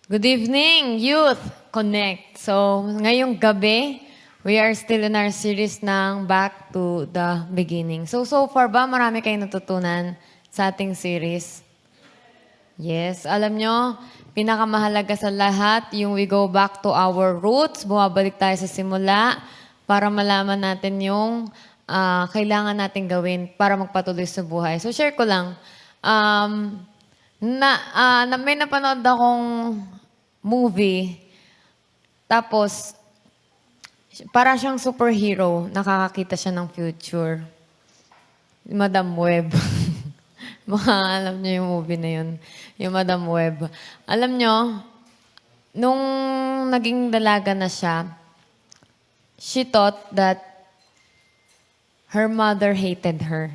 Good evening, Youth Connect. So, ngayong gabi, we are still in our series ng Back to the Beginning. So far ba marami kayong natutunan sa ating series? Yes, alam nyo, pinakamahalaga sa lahat, yung we go back to our roots, bumabalik tayo sa simula para malaman natin yung kailangan natin gawin para magpatuloy sa buhay. So share ko lang, may napanood akong movie, tapos para siyang superhero, nakakakita siya ng future. Madam Web. Baka alam niyo yung movie na yun. Yung Madam Web. Alam niyo, nung naging dalaga na siya, she thought that her mother hated her.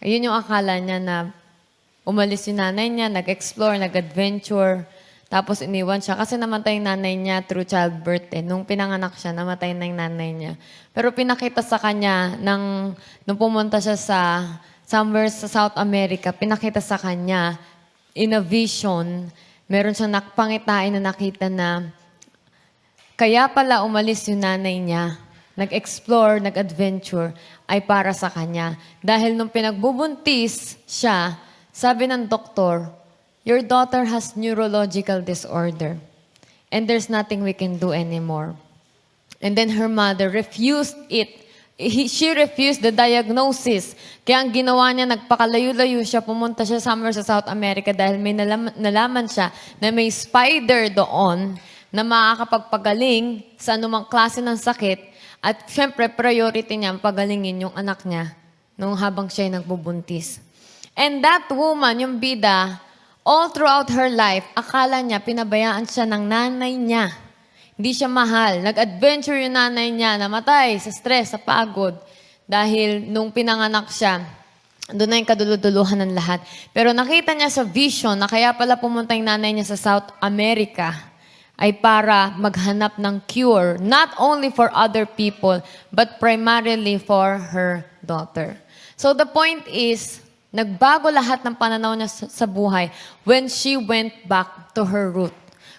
Ayun yung akala niya na umalis yung nanay niya, nag-explore, nag-adventure, tapos iniwan siya. Kasi namatay yung nanay niya through childbirth. Nung pinanganak siya, namatay na yung nanay niya. Pero pinakita sa kanya, nung pumunta siya somewhere sa South America, pinakita sa kanya, in a vision, meron siyang pangitain na nakita na kaya pala umalis yung nanay niya, nag-explore, nag-adventure, ay para sa kanya. Dahil nung pinagbubuntis siya, sabi ng doktor, your daughter has neurological disorder and there's nothing we can do anymore. And then her mother refused it. She refused the diagnosis. Kaya ang ginawa niya, nagpakalayo-layo siya, pumunta siya somewhere sa South America dahil may nalaman siya na may spider doon na makakapagpagaling sa anumang klase ng sakit. At syempre, priority niya ang pagalingin yung anak niya nung habang siya ay nagbubuntis. And that woman, yung bida, all throughout her life, akala niya, pinabayaan siya ng nanay niya. Hindi siya mahal. Nag-adventure yung nanay niya, namatay sa stress, sa pagod. Dahil nung pinanganak siya, doon na yung kaduluduluhan ng lahat. Pero nakita niya sa vision na kaya pala pumunta yung nanay niya sa South America ay para maghanap ng cure, not only for other people, but primarily for her daughter. So the point is, nagbago lahat ng pananaw niya sa buhay when she went back to her root.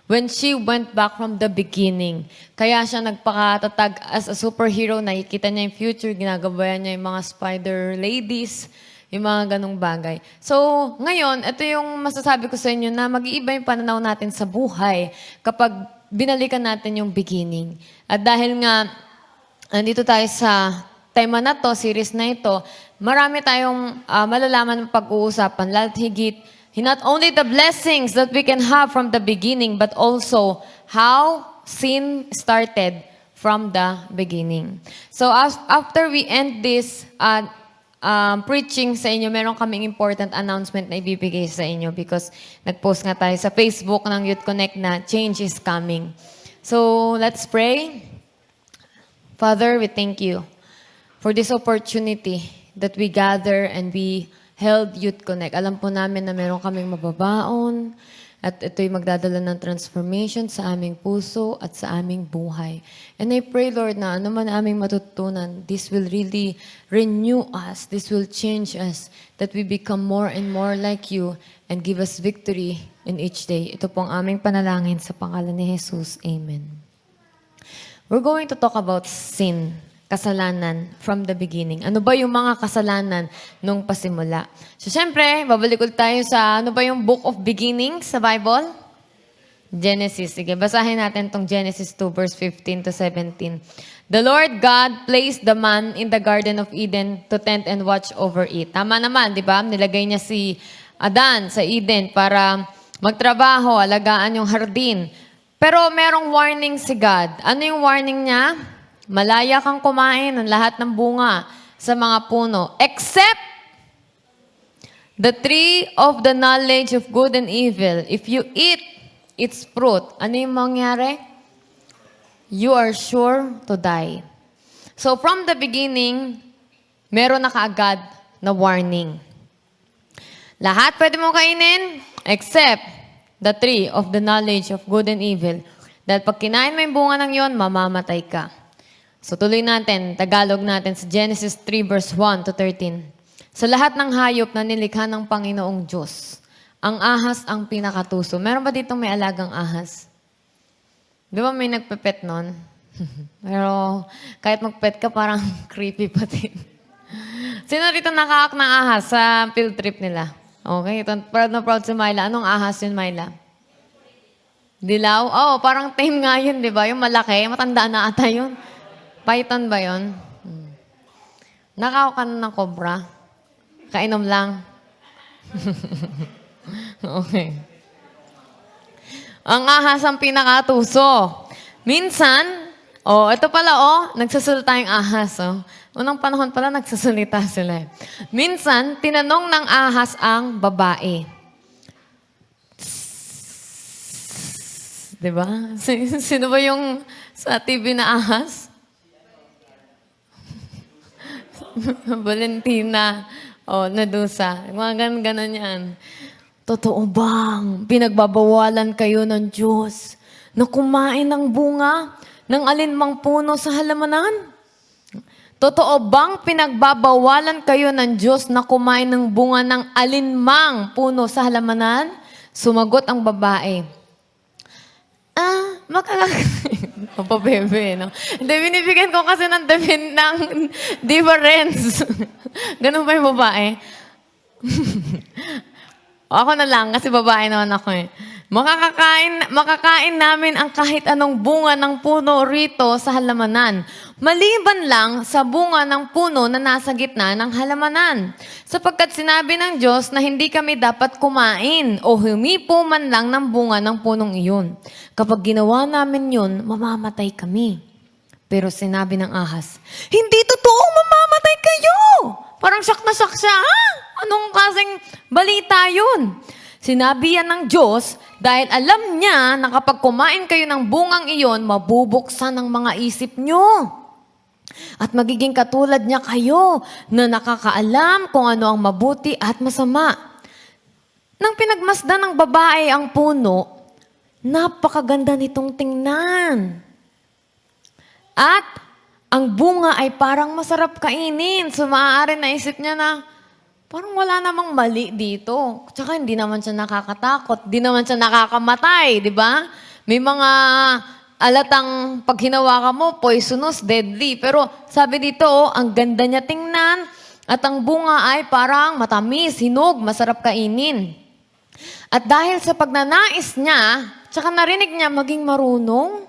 When she went back from the beginning. Kaya siya nagpakatatag as a superhero, nakikita niya yung future, ginagabayan niya yung mga spider ladies, yung mga ganong bagay. So, ngayon, ito yung masasabi ko sa inyo na mag-iiba yung pananaw natin sa buhay kapag binalikan natin yung beginning. At dahil nga, nandito tayo sa tema na to, series na ito, marami tayong malalaman ng pag-uusapan, lalo't higit, not only the blessings that we can have from the beginning, but also how sin started from the beginning. So after we end this preaching sa inyo, meron kaming important announcement na ibibigay sa inyo because nag-post nga tayo sa Facebook ng Youth Connect na change is coming. So let's pray. Father, we thank you for this opportunity that we gather and we held Youth Connect. Alam po namin na meron kaming mababaon at ito'y magdadala ng transformation sa aming puso at sa aming buhay. And I pray, Lord, na ano man aming matutunan, this will really renew us. This will change us, that we become more and more like you and give us victory in each day. Ito pong aming panalangin sa pangalan ni Jesus. Amen. We're going to talk about sin. Kasalanan from the beginning. Ano ba yung mga kasalanan nung pasimula? So, syempre, babalik ulit tayo sa ano ba yung book of beginnings sa Bible? Genesis. Sige, basahin natin tong Genesis 2, verse 15 to 17. The Lord God placed the man in the Garden of Eden to tend and watch over it. Tama naman, di ba? Nilagay niya si Adan sa Eden para magtrabaho, alagaan yung hardin. Pero merong warning si God. Ano yung warning niya? Malaya kang kumain ng lahat ng bunga sa mga puno, except the tree of the knowledge of good and evil. If you eat its fruit, ano yung mangyari? You are sure to die. So from the beginning, meron na kaagad na warning. Lahat pwede mo kainin, except the tree of the knowledge of good and evil. Dahil pag kinain mo yung bunga ng yon, mamamatay ka. So tuloy natin, Tagalog natin sa Genesis 3 verse 1 to 13. Sa lahat ng hayop na nilikha ng Panginoong Diyos, Ang ahas ang pinakatuso. Meron ba dito may alagang ahas? Di ba may nagpepet nun? Pero kahit magpet ka, parang creepy pa din. Sino dito nakakaak ng ahas sa field trip nila? Okay, ito, proud na proud si Myla. Anong ahas yun, Myla? Dilaw? Oh, parang tame nga yun, di ba? Yung malaki, matanda na ata yun. Python ba yun? Nakakaak ka na ng cobra? Kainom lang. Okay. Ang ahas ang pinakatuso. Minsan, ito pala, nagsasalita yung ahas, Unang panahon pala, nagsasalita sila. Minsan, tinanong ng ahas ang babae. Diba? Sino ba yung sa TV na ahas? Valentina. Nadusa. Mga ganon yan. Totoo bang pinagbabawalan kayo ng Diyos na kumain ng bunga ng alinmang puno sa halamanan? Totoo bang pinagbabawalan kayo ng Diyos na kumain ng bunga ng alinmang puno sa halamanan? Sumagot ang babae. Papabebe, no? Hindi, binibigyan ko kasi ng difference. Ganun ba yung babae? Ako na lang, kasi babae naman ako eh. Makakain namin ang kahit anong bunga ng puno rito sa halamanan. Maliban lang sa bunga ng puno na nasa gitna ng halamanan. Sapagkat sinabi ng Diyos na hindi kami dapat kumain o humipo man lang ng bunga ng punong iyon. Kapag ginawa namin yun, mamamatay kami. Pero sinabi ng ahas, hindi totoo, mamamatay kayo! Parang shock na shock siya, ha? Anong kasing balita yun? Sinabi yan ng Diyos dahil alam niya na kapag kumain kayo ng bungang iyon, mabubuksan ang mga isip nyo. At magiging katulad niya kayo na nakakaalam kung ano ang mabuti at masama. Nang pinagmasdan ng babae ang puno, napakaganda nitong tingnan. At ang bunga ay parang masarap kainin. So maaari na isip niya na, parang wala namang mali dito. Tsaka hindi naman siya nakakatakot. Hindi naman siya nakakamatay, di ba? May mga alatang pag hinawakan mo, poisonous, deadly. Pero sabi dito, ang ganda niya tingnan at ang bunga ay parang matamis, hinog, masarap kainin. At dahil sa pagnanais niya, tsaka narinig niya maging marunong,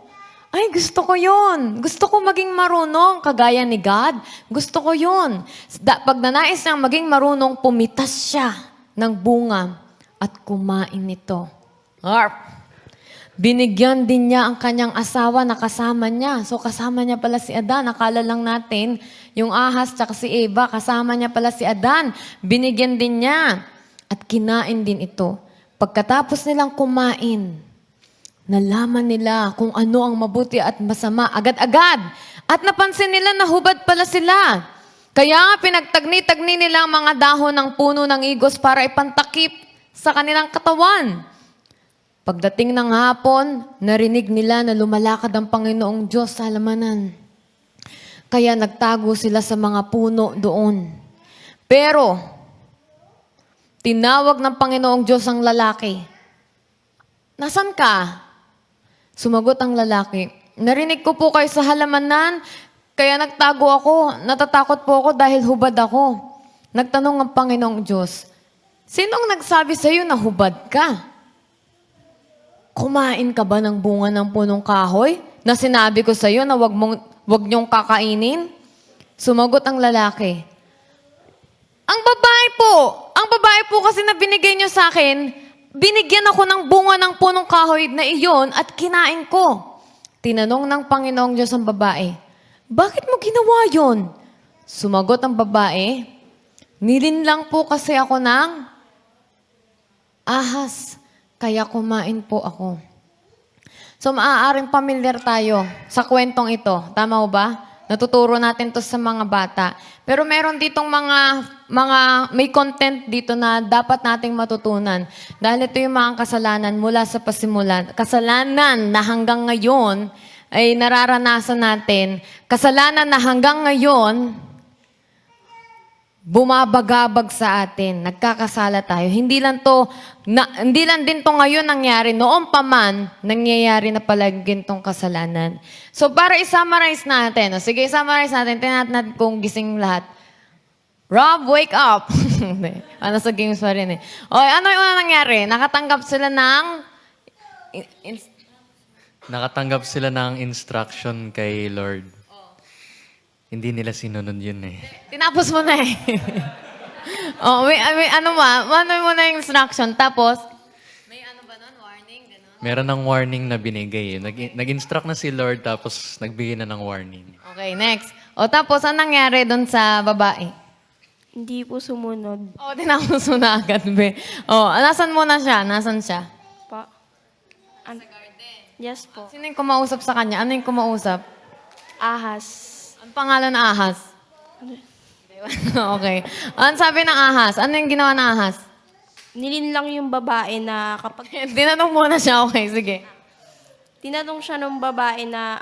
ay, gusto ko yun. Gusto ko maging marunong, kagaya ni God. Gusto ko yun. Pag nanais niyang maging marunong, pumitas siya ng bunga at kumain nito. Arp! Binigyan din niya ang kanyang asawa na kasama niya. So, kasama niya pala si Adan. Akala lang natin, yung ahas tsaka si Eva, kasama niya pala si Adan. Binigyan din niya. At kinain din ito. Pagkatapos nilang kumain, nalaman nila kung ano ang mabuti at masama agad-agad. At napansin nila na hubad pala sila. Kaya pinagtagni-tagni nila ang mga dahon ng puno ng igos para ipantakip sa kanilang katawan. Pagdating ng hapon, narinig nila na lumalakad ang Panginoong Diyos sa halamanan. Kaya nagtago sila sa mga puno doon. Pero, tinawag ng Panginoong Diyos ang lalaki. Nasaan ka? Sumagot ang lalaki, narinig ko po kayo sa halamanan, kaya nagtago ako. Natatakot po ako dahil hubad ako. Nagtanong ang Panginoong Diyos, sinong nagsabi sa iyo na hubad ka? Kumain ka ba ng bunga ng punong kahoy na sinabi ko sa iyo na wag niyong kakainin? Sumagot ang lalaki, ang babae po kasi na binigay niyo sa akin, binigyan ako ng bunga ng punong kahoy na iyon at kinain ko. Tinanong ng Panginoong Diyos ang babae, bakit mo ginawa yun? Sumagot ang babae, nilinlang po kasi ako ng ahas, kaya kumain po ako. So maaaring pamilyar tayo sa kwentong ito. Tama ba? Natuturo natin to sa mga bata. Pero meron ditong may content dito na dapat nating matutunan. Dahil ito yung mga kasalanan mula sa pasimulan. Kasalanan na hanggang ngayon ay nararanasan natin. Kasalanan na hanggang ngayon bumabagabag sa atin, nagkakasala tayo. Hindi lang din to ngayon nangyari, noon pa man, nangyayari na palagi gintong kasalanan. So para i-summarize natin, sige, i-summarize natin, tinatin natin kung gising lahat. Rob, wake up! Ano sa games pa rin eh. Okay, ano yung una nangyari? Nakatanggap sila ng... Nakatanggap sila ng instruction kay Lord. Hindi nila sinunod yun eh. Tinapos mo na eh. Ano mo na yung instruction. Tapos, may ano ba nun? Warning? Ganun? Meron ng warning na binigay. Nag-instruct na si Lord tapos nagbigay na ng warning. Okay, next. O tapos, anong nangyari doon sa babae? Hindi po sumunod. O, tinapos mo na agad, be. O, nasan mo na siya? Nasan siya? Pa. Yes po. Sino yung kumausap sa kanya? Ano yung kumausap? Ahas. Ang pangalan ng ahas? Okay. Ano sabi ng ahas? Ano yung ginawa ng ahas? Nilin lang yung babae na kapag... Tinanong muna siya. Okay, sige. Tinanong siya ng babae na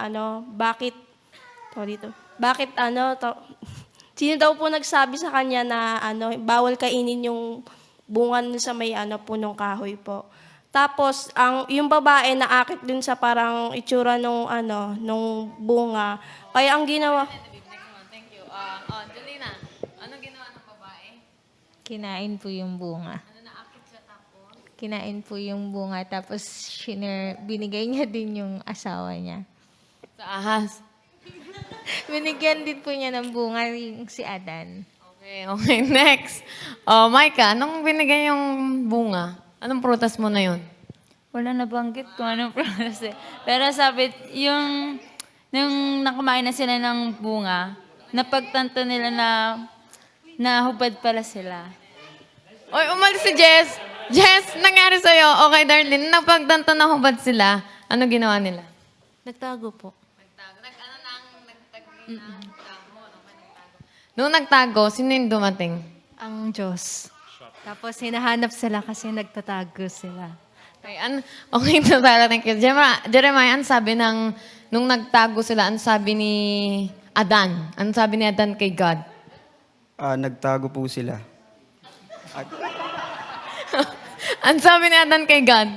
bakit... Bakit sino daw po nagsabi sa kanya na bawal kainin yung bunga nun sa may punong kahoy po. Tapos yung babae naakit dun sa parang itsura nung bunga. Kaya ang ginawa Thank you. Angelina, anong ginawa ng babae? Kinain po yung bunga. Ano naakit siya tapos? Kinain po yung bunga tapos binigay niya din yung asawa niya. Sa ahas. Binigyan din po niya ng bunga yung si Adan. Okay, next. Micah, anong binigay yung bunga? Anong prutas mo na yun? Wala nabanggit kung anong prutas eh. Pero sabi, nung nakumain na sila ng bunga, napagtanto nila na nahubad pala sila. Oy, umalis si Jess. Jess, nangyari sa'yo. Okay, Darlene, napagtanto na hubad sila. Ano ginawa nila? Nagtago po. Noong nagtago, sino yung dumating? Ang Diyos. Tapos hinahanap sila kasi nagtatago sila. Okay, thank you. Jeremiah, ano sabi nung nagtago sila, ano sabi ni Adan? Ano sabi ni Adan kay God? Nagtago po sila. Ano sabi ni Adan kay God?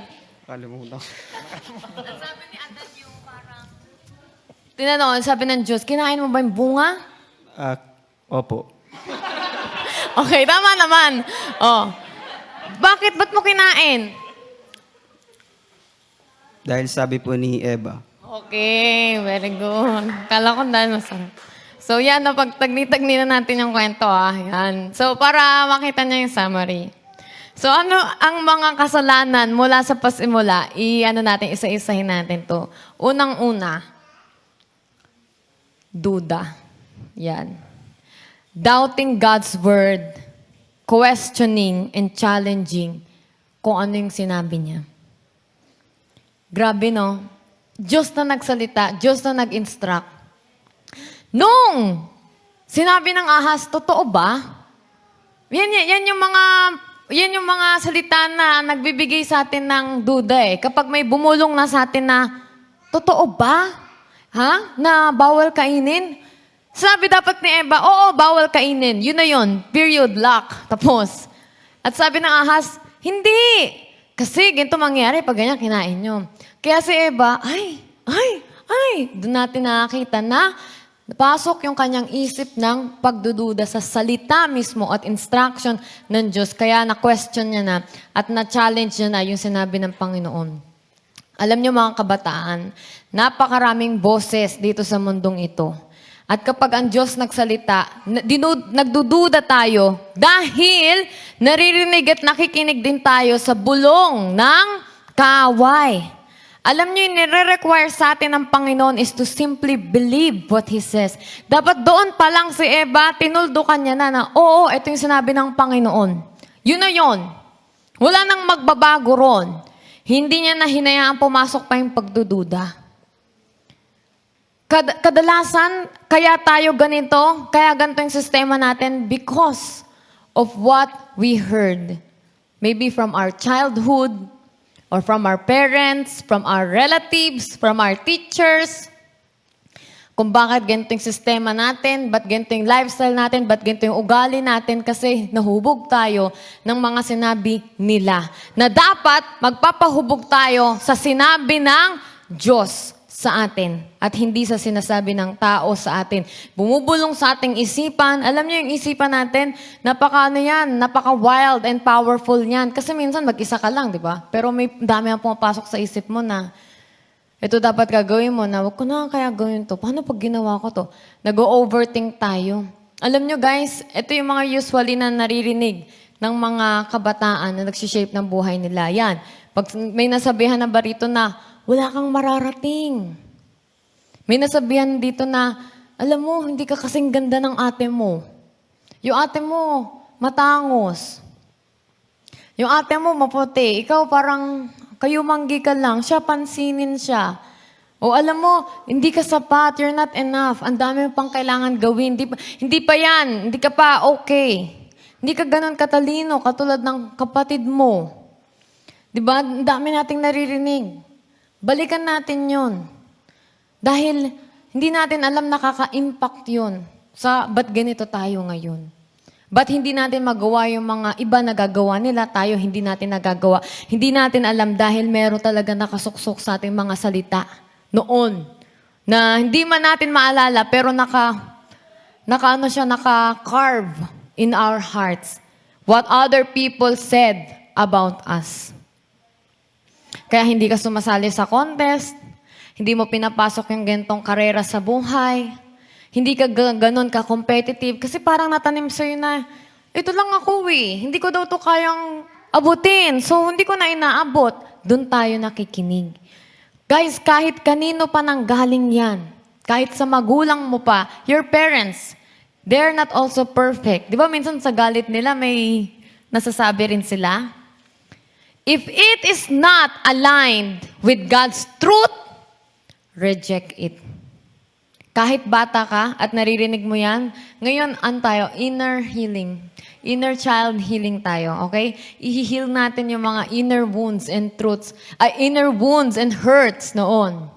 Kalimutan ko. Tinanong, sabi ng Diyos, kinain mo ba yung bunga? Opo. Okay, tama naman. Bakit? Ba't mo kinain? Dahil sabi po ni Eva. Okay, very good. Kala ko dahil masarap. So yan, napagtagni-tagni na natin yung kwento. Yan. So para makita niyo yung summary. So ano ang mga kasalanan mula sa pasimula? Natin, isa-isahin natin to. Unang-una, duda. Yan. Doubting God's word, questioning and challenging kung ano yung sinabi niya. Grabe, no? Diyos na nagsalita, Diyos na nag-instruct. Nung sinabi ng ahas, totoo ba? Yan yung mga salita na nagbibigay sa atin ng duda eh. Kapag may bumulong na sa atin na, totoo ba? Na bawal kainin? Sabi dapat ni Eva, oo, bawal kainin. Yun na yun. Period. Lock. Tapos. At sabi ng ahas, hindi. Kasi ganito mangyari pag ganyan kinain nyo. Kaya si Eva, doon natin nakakita na napasok yung kanyang isip ng pagdududa sa salita mismo at instruction ng Diyos. Kaya na-question niya na at na-challenge niya na yung sinabi ng Panginoon. Alam niyo mga kabataan, napakaraming boses dito sa mundong ito. At kapag ang Diyos nagsalita, nagdududa tayo dahil naririnig at nakikinig din tayo sa bulong ng kaaway. Alam niyo, yung nire-require sa atin ng Panginoon is to simply believe what He says. Dapat doon pa lang si Eva, tinuldukan niya na, oo, ito yung sinabi ng Panginoon. Yun na yun. Wala nang magbabago ron. Hindi niya na hinayaan pumasok pa yung pagdududa. Kadalasan, kaya tayo ganito, kaya ganito yung sistema natin because of what we heard. Maybe from our childhood, or from our parents, from our relatives, from our teachers. Kung bakit ganito yung sistema natin, ba't ganito yung lifestyle natin, ba't ganito yung ugali natin, kasi nahubog tayo ng mga sinabi nila. Na dapat magpapahubog tayo sa sinabi ng Diyos sa atin at hindi sa sinasabi ng tao sa atin. Bumubulong sa ating isipan. Alam niyo yung isipan natin, napaka-wild and powerful yan. Kasi minsan mag-isa ka lang, di ba? Pero may dami ang pumapasok sa isip mo na ito dapat gagawin mo na, wag ko na kaya gawin to. Paano pag ginawa ko to? Nag-overthink tayo. Alam nyo guys, ito yung mga usually na naririnig ng mga kabataan na nagsishape ng buhay nila. Yan. Pag may nasabihan na ba rito na, wala kang mararating. May nasabihan dito na, alam mo, hindi ka kasing ganda ng ate mo. Yung ate mo, matangos. Yung ate mo, maputi. Ikaw parang kayumanggi ka lang. Siya, pansinin siya. O alam mo, hindi ka sapat. You're not enough. Ang dami mo pang kailangan gawin. Hindi pa yan. Hindi ka pa okay. Hindi ka ganun katalino katulad ng kapatid mo. Di ba? Ang dami nating naririnig. Balikan natin yun. Dahil hindi natin alam nakaka-impact yun sa ba't ganito tayo ngayon. Ba't hindi natin magawa yung mga iba nagagawa nila, tayo hindi natin nagagawa. Hindi natin alam dahil meron talaga nakasuksok sa ating mga salita noon. Na hindi man natin maalala, pero naka-carve in our hearts what other people said about us. Kaya hindi ka sumasali sa contest, hindi mo pinapasok yung gantong karera sa buhay, hindi ka ganun ka-competitive kasi parang natanim sa'yo na, ito lang ako hindi ko daw to kayang abutin, so hindi ko na inaabot. Doon tayo nakikinig. Guys, kahit kanino pa nang galing yan, kahit sa magulang mo pa, your parents, they're not also perfect. Di ba minsan sa galit nila may nasasabi rin sila? If it is not aligned with God's truth, reject it. Kahit bata ka at naririnig mo yan, ngayon tayo, inner healing. Inner child healing tayo, okay? I-heal natin yung mga inner wounds and inner wounds and hurts noon.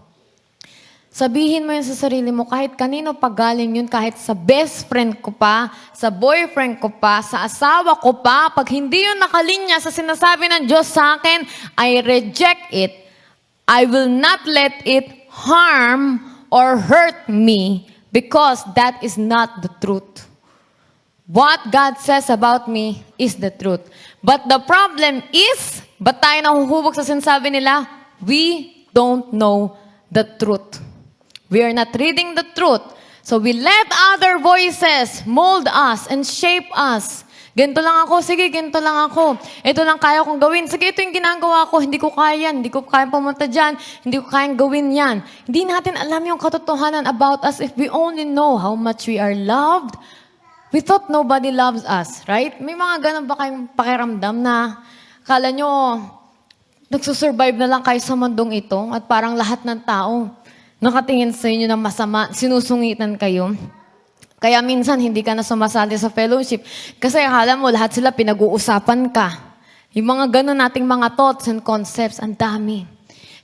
Sabihin mo yun sa sarili mo, kahit kanino pa galing yun, kahit sa best friend ko pa, sa boyfriend ko pa, sa asawa ko pa, pag hindi yun nakalinya sa sinasabi ng Diyos sa akin, I reject it. I will not let it harm or hurt me because that is not the truth. What God says about me is the truth. But the problem is, ba't tayo nahuhubog sa sinasabi nila? We don't know the truth. We are not reading the truth. So we let other voices mold us and shape us. Ganito lang ako, sige, ganito lang ako. Ito lang kaya kong gawin. Sige, ito yung ginagawa ko. Hindi ko kaya yan. Hindi ko kaya pumunta dyan. Hindi ko kayang gawin yan. Hindi natin alam yung katotohanan about us if we only know how much we are loved. We thought nobody loves us, right? May mga ganun ba kayong pakiramdam na kala nyo nagsusurvive na lang kayo sa mundong ito at parang lahat ng tao nakatingin sa inyo ng masama, sinusungitan kayo. Kaya minsan hindi ka na sumasali sa fellowship kasi akala mo lahat sila pinag-uusapan ka. Yung mga ganun nating mga thoughts and concepts, ang dami.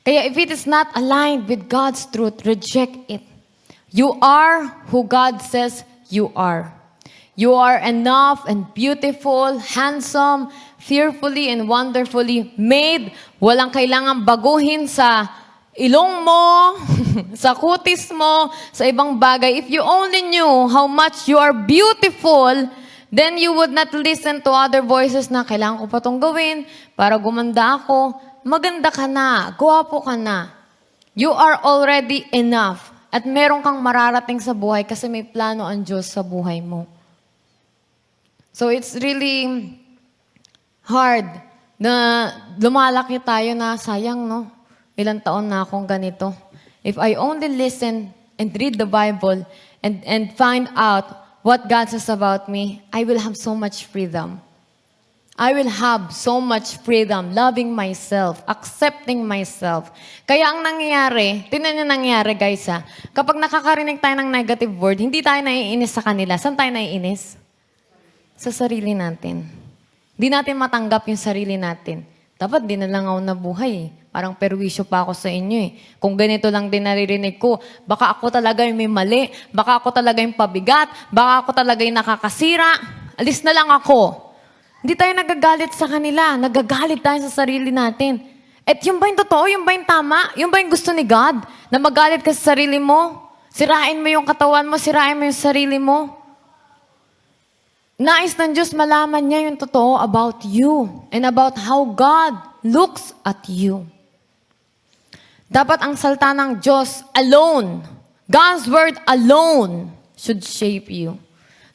Kaya if it is not aligned with God's truth, reject it. You are who God says you are. You are enough and beautiful, handsome, fearfully and wonderfully made. Walang kailangang baguhin sa ilong mo, sa kutis mo, sa ibang bagay. If you only knew how much you are beautiful, then you would not listen to other voices na kailangan ko pa itong gawin para gumanda ako. Maganda ka na, gwapo ka na. You are already enough. At meron kang mararating sa buhay kasi may plano ang Diyos sa buhay mo. So it's really hard na lumalaki tayo na sayang, no? Ilang taon na akong ganito. If I only listen and read the Bible and find out what God says about me, I will have so much freedom. I will have so much freedom, loving myself, accepting myself. Kaya ang nangyayari, tingnan niyo nangyayari guys kapag nakakarinig tayo ng negative word, hindi tayo naiinis sa kanila. Saan tayo naiinis? Sa sarili natin. Hindi natin matanggap yung sarili natin. Dapat di na lang ako nabuhay eh. Parang perwisyo pa ako sa inyo eh. Kung ganito lang din naririnig ko, baka ako talaga yung may mali, baka ako talaga yung pabigat, baka ako talaga yung nakakasira. Alis na lang ako. Hindi tayo nagagalit sa kanila. Nagagalit tayo sa sarili natin. At yung ba yung totoo? Yung ba yung tama? Yung ba yung gusto ni God? Na magalit ka sa sarili mo? Sirain mo yung katawan mo, sirain mo yung sarili mo. Nais ng Diyos malaman niya yung totoo about you and about how God looks at you. Dapat ang salta ng Diyos alone, God's word alone should shape you.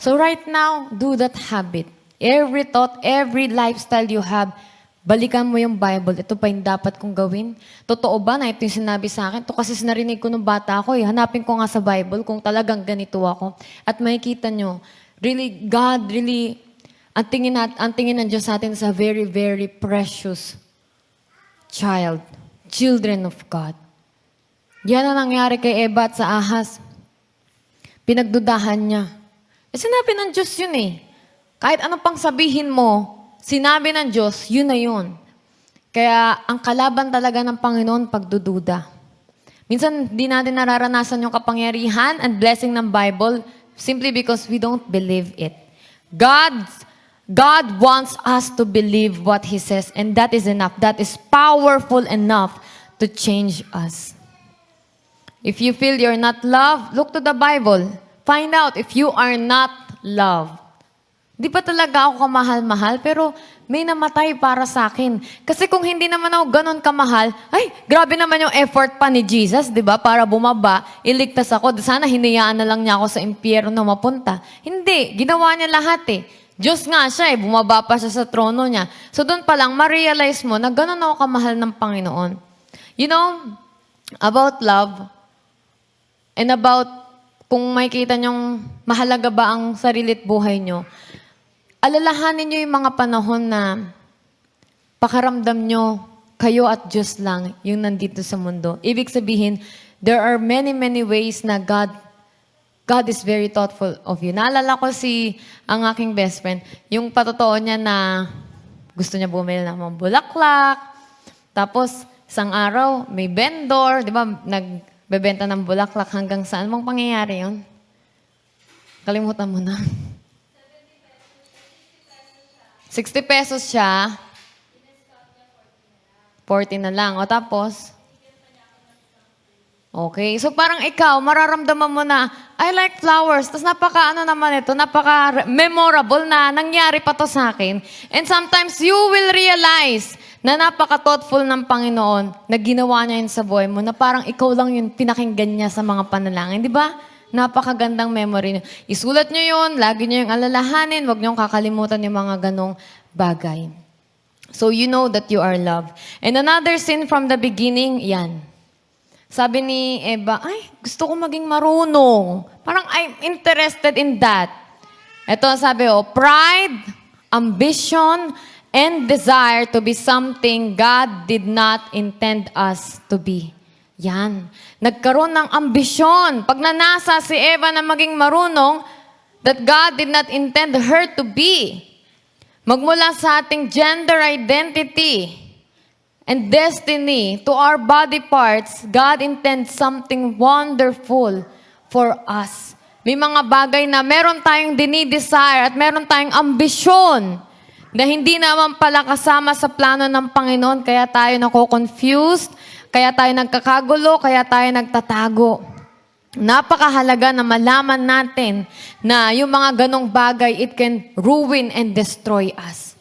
So right now, do that habit. Every thought, every lifestyle you have, balikan mo yung Bible. Ito pa yung dapat kong gawin. Totoo ba na ito yung sinabi sa akin? Ito kasi narinig ko nung bata ako. Hanapin ko nga sa Bible kung talagang ganito ako. At makikita nyo, really, God, really, ang tingin ng Diyos sa atin is a very, very precious child. Children of God. Yan ang nangyari kay Eva at sa Ahas. Pinagdudahan niya. Sinabi ng Diyos yun eh. Kahit ano pang sabihin mo, sinabi ng Diyos, yun na yun. Kaya ang kalaban talaga ng Panginoon, pagdududa. Minsan, di natin nararanasan yung kapangyarihan and blessing ng Bible simply because we don't believe it. God wants us to believe what He says, and that is enough. That is powerful enough to change us. If you feel you're not loved, look to the Bible. Find out if you are not loved. Di pa talaga ako kamahal-mahal, pero may namatay para sa akin. Kasi kung hindi naman ako ganun kamahal, ay, grabe naman yung effort pa ni Jesus, di ba? Para bumaba, iligtas ako. Sana hinayaan na lang niya ako sa impyerno mapunta. Hindi, ginawa niya lahat eh. Diyos nga siya eh, bumaba pa siya sa trono niya. So doon pa lang, ma-realize mo na ganun ako kamahal ng Panginoon. You know, about love, and about kung makikita niyong mahalaga ba ang sarili at buhay niyo, alalahanin niyo yung mga panahon na pakaramdam niyo, kayo at Diyos lang yung nandito sa mundo. Ibig sabihin, there are many, many ways na God is very thoughtful of you. Naalala ko ang aking best friend, yung patotoo niya na gusto niya bumili ng mga bulaklak. Tapos, isang araw, may vendor, di ba, nagbebenta ng bulaklak hanggang saan mong pangyayari yun? Kalimutan mo na. 60 pesos siya. 40 na lang. O tapos? Okay. So parang ikaw, mararamdaman mo na, I like flowers. Tapos napaka-memorable na nangyari pa to sa akin. And sometimes you will realize na napaka-thoughtful ng Panginoon na ginawa niya yun sa buhay mo, na parang ikaw lang yun pinakinggan niya sa mga panalangin. Di ba? Napakagandang memory niyo. Isulat niyo yun, lagi niyo yung alalahanin, huwag niyo kakalimutan yung mga ganong bagay. So you know that you are loved. And another sin from the beginning, yan. Sabi ni Eva, ay, gusto ko maging marunong. Parang I'm interested in that. Ito sabi, pride, ambition, and desire to be something God did not intend us to be. Yan. Nagkaroon ng ambisyon. Pag nanasa si Eva na maging marunong, that God did not intend her to be. Magmula sa ating gender identity and destiny to our body parts, God intends something wonderful for us. May mga bagay na meron tayong dinidesire at meron tayong ambisyon na hindi naman pala kasama sa plano ng Panginoon, kaya tayo nako-confused, kaya tayo nagkakagulo, kaya tayo nagtatago. Napakahalaga na malaman natin na yung mga ganong bagay, it can ruin and destroy us.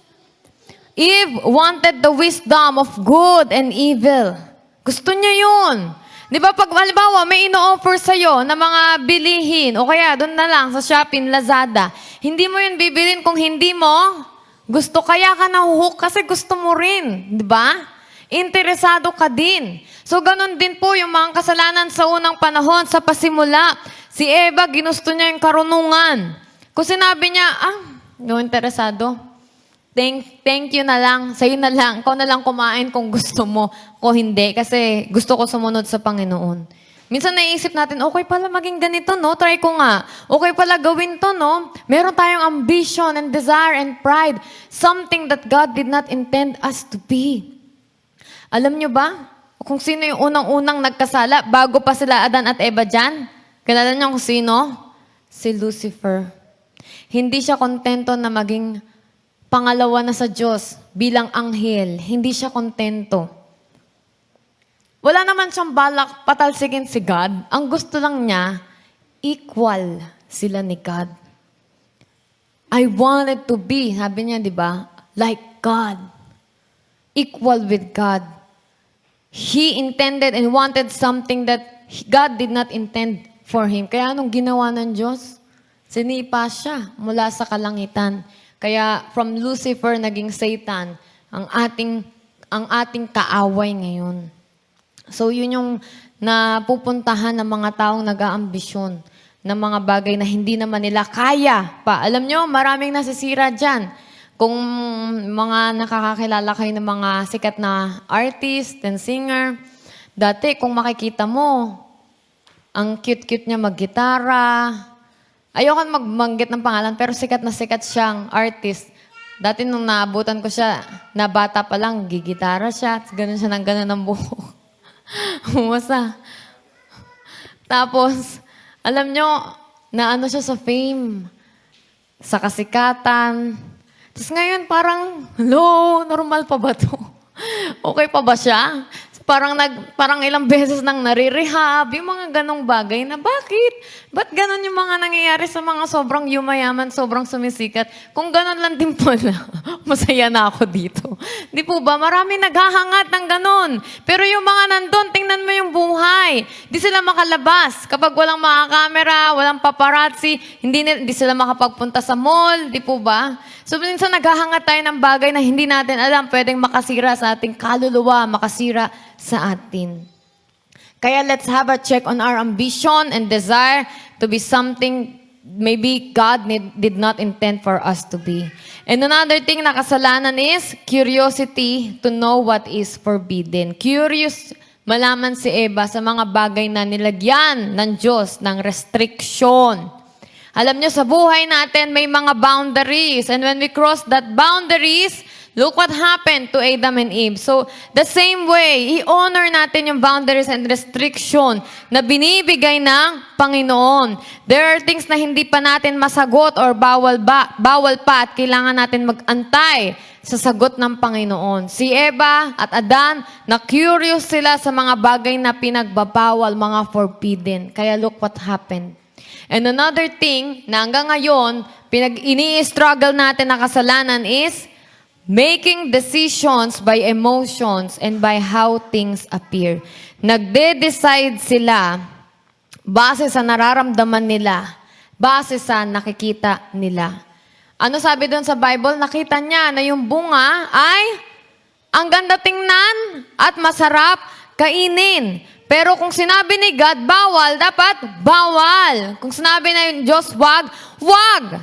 Eve wanted the wisdom of good and evil. Gusto niya yun. Di ba pag halimbawa may ino-offer sa'yo na mga bilihin o kaya doon na lang sa Shopee, Lazada, hindi mo yun bibilin kung hindi mo gusto, kaya ka nahuhook kasi gusto mo rin. Di ba? Interesado ka din. So, ganun din po yung mga kasalanan sa unang panahon, sa pasimula. Si Eva, ginusto niya yung karunungan. Kung sinabi niya, no interesado, thank you na lang, sa'yo na lang, ikaw na lang kumain kung gusto mo, o hindi, kasi gusto ko sumunod sa Panginoon. Minsan naiisip natin, okay pala maging ganito, no? Try ko nga. Okay pala gawin to, no? Meron tayong ambition and desire and pride. Something that God did not intend us to be. Alam nyo ba kung sino yung unang-unang nagkasala bago pa sila Adan at Eva dyan? Kilala niyo kung sino? Si Lucifer. Hindi siya kontento na maging pangalawa na sa Diyos bilang anghel. Hindi siya kontento. Wala naman siyang balak patalsigin si God. Ang gusto lang niya, equal sila ni God. I wanted to be, sabi niya, di ba? Like God. Equal with God. He intended and wanted something that God did not intend for him. Kaya anong ginawa ng Diyos? Sinipa siya mula sa kalangitan. Kaya from Lucifer naging Satan, ang ating kaaway ngayon. So yun yung napupuntahan ng mga taong nag-aambisyon ng mga bagay na hindi naman nila kaya pa. Alam nyo, maraming nasisira dyan. Kung mga nakakakilala kayo ng mga sikat na artist and singer, dati kung makikita mo, ang cute-cute niya mag-gitara. Ayoko magbanggit ng pangalan, pero sikat na sikat siyang artist. Dati nung naabutan ko siya, na bata pa lang, gigitara siya, ganun siya ng ganun ng buhok. Umasa. Tapos, alam nyo, naano siya sa fame, sa kasikatan. Tapos ngayon parang, hello, normal pa ba to? Okay pa ba siya? Parang ilang beses nang nare-rehab, yung mga ganong bagay na bakit? Ba't ganon yung mga nangyayari sa mga sobrang yumayaman, sobrang sumisikat? Kung ganon lang din pala, masaya na ako dito. Di po ba? Marami naghahangat ng ganon. Pero yung mga nandun, tingnan mo yung buhay. Di sila makalabas. Kapag walang mga kamera, walang paparazzi, hindi sila makapagpunta sa mall. Di po ba? So, minsan naghahangat tayo ng bagay na hindi natin alam, pwedeng makasira sa ating kaluluwa, makasira sa atin. Kaya let's have a check on our ambition and desire to be something maybe God did not intend for us to be. And another thing na kasalanan is curiosity to know what is forbidden. Curious malaman si Eva sa mga bagay na nilagyan ng Diyos ng restriction. Alam nyo, sa buhay natin, may mga boundaries. And when we cross that boundaries, look what happened to Adam and Eve. So, the same way, i-honor natin yung boundaries and restriction na binibigay ng Panginoon. There are things na hindi pa natin masagot or bawal pa at kailangan natin mag-antay sa sagot ng Panginoon. Si Eva at Adan, na-curious sila sa mga bagay na pinagbabawal, mga forbidden. Kaya look what happened. And another thing na hanggang ngayon, ini-struggle natin na kasalanan is making decisions by emotions and by how things appear. Nagde-decide sila base sa nararamdaman nila, base sa nakikita nila. Ano sabi doon sa Bible? Nakita niya na yung bunga ay ang ganda tingnan at masarap kainin. Pero kung sinabi ni God, bawal, dapat bawal. Kung sinabi na yung Diyos, wag, wag.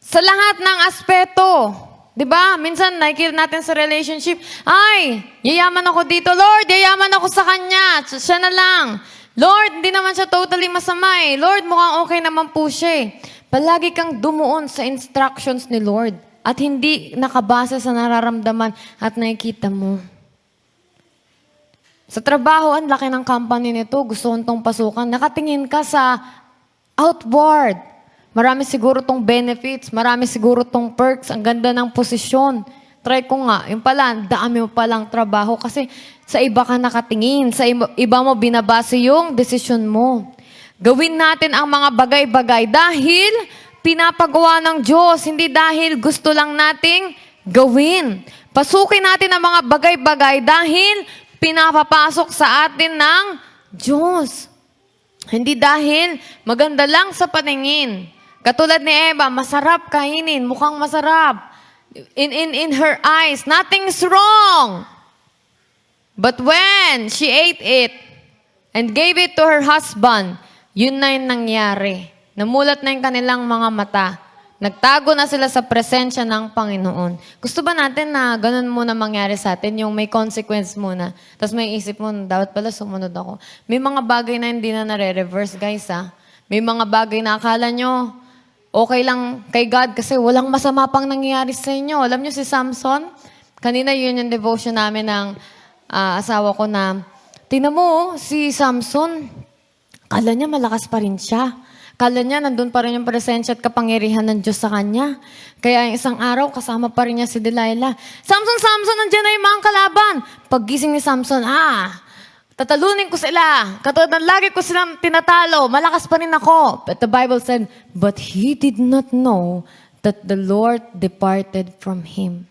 Sa lahat ng aspeto. Diba? Minsan, nakikita natin sa relationship, ay, yayaman ako dito. Lord, yayaman ako sa Kanya. Siya na lang. Lord, hindi naman siya totally masama eh. Lord, mukhang okay naman po siya eh. Palagi kang dumuon sa instructions ni Lord at hindi nakabase sa nararamdaman at nakikita mo. Sa trabaho, ang laki ng company nito, gusto kong tong pasukan. Nakatingin ka sa outward. Marami siguro tong benefits, marami siguro tong perks, ang ganda ng posisyon. Try ko nga, yung pala, dami mo palang trabaho kasi sa iba ka nakatingin, sa iba mo binabase yung desisyon mo. Gawin natin ang mga bagay-bagay dahil pinapagawa ng Diyos, hindi dahil gusto lang nating gawin. Pasukin natin ang mga bagay-bagay dahil pinapapasok sa atin ng Diyos. Hindi dahil maganda lang sa paningin. Katulad ni Eva, masarap kainin, mukhang masarap. In her eyes, nothing's wrong. But when she ate it and gave it to her husband, yun na yung nangyari. Namulat na yung kanilang mga mata. Nagtago na sila sa presensya ng Panginoon. Gusto ba natin na ganun muna mangyari sa atin, yung may consequence muna, tapos may isip mo, dapat pala sumunod ako. May mga bagay na hindi na nare-reverse, guys, ha? May mga bagay na akala nyo, okay lang kay God kasi walang masama pang nangyayari sa inyo. Alam nyo si Samson? Kanina yun yung devotion namin ng asawa ko na, tingnan mo, si Samson, kala niya malakas pa rin siya. Kala niya nandun pa rin yung presensya at kapangyarihan ng Diyos sa kanya. Kaya yung isang araw, kasama pa rin niya si Delilah. Samson, Samson, nandiyan na yung mga kalaban. Paggising ni Samson, tatalunin ko sila. Katulad ng lagi ko silang tinatalo. Malakas pa rin ako. But the Bible said, but he did not know that the Lord departed from him.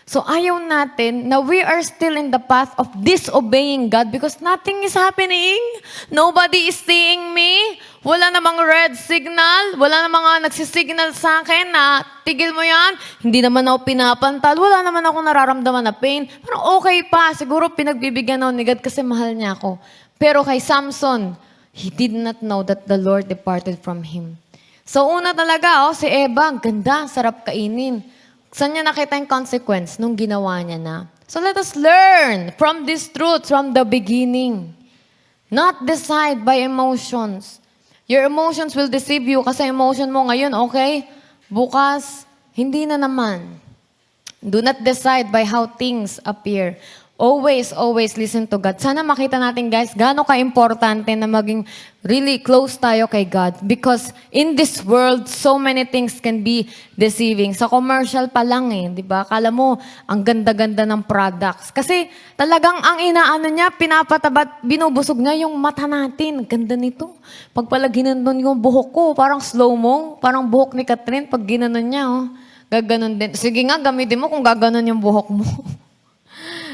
So ayaw natin na we are still in the path of disobeying God because nothing is happening. Nobody is seeing me. Wala namang red signal. Wala namang nagsisignal sa akin na tigil mo yan. Hindi naman ako pinapantal. Wala naman ako nararamdaman na pain. Pero okay pa. Siguro pinagbibigyan ako ni God kasi mahal niya ako. Pero kay Samson, he did not know that the Lord departed from him. So una talaga, si Eva, ganda, sarap kainin. Saan niya nakita yung consequence nung ginawa niya na? So let us learn from these truths from the beginning. Not decide by emotions. Your emotions will deceive you kasi emotion mo ngayon, okay? Bukas, hindi na naman. Do not decide by how things appear. Always, always listen to God. Sana makita natin, guys, gaano ka-importante na maging really close tayo kay God. Because in this world, so many things can be deceiving. Sa commercial pa lang di ba? Akala mo, ang ganda-ganda ng products. Kasi talagang ang inaano niya, pinapatabat, binubusog niya yung mata natin. Ganda nito. Pag pala ginanon yung buhok ko, parang slow-mo. Parang buhok ni Catherine, pag ginanon niya, gaganon din. Sige nga, gamitin mo kung gaganon yung buhok mo.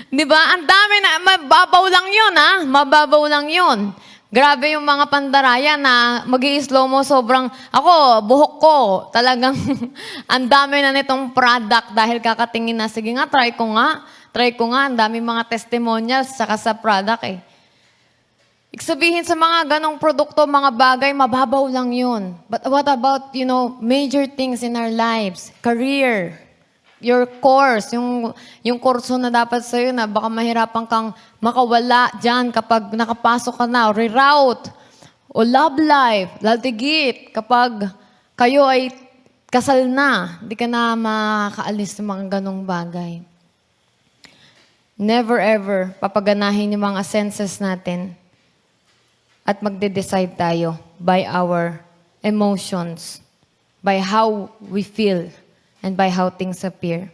Di ba? Ang dami na, mababaw lang yun, Mababaw lang yun. Grabe yung mga pandaraya na mag-i-slow mo sobrang, ako, buhok ko, talagang, ang dami na nitong product dahil kakatingin na, sige nga, try ko nga, ang dami mga testimonials saka sa product Ibig sabihin sa mga ganong produkto, mga bagay, mababaw lang yun. But what about, major things in our lives? Career, your course, yung kurso na dapat sa'yo na baka mahirapan kang makawala dyan kapag nakapasok ka na, reroute, o love life, laltigit, kapag kayo ay kasal na, di ka na makakaalis ng mga ganong bagay. Never ever papaganahin yung mga senses natin at magde-decide tayo by our emotions, by how we feel, and by how things appear.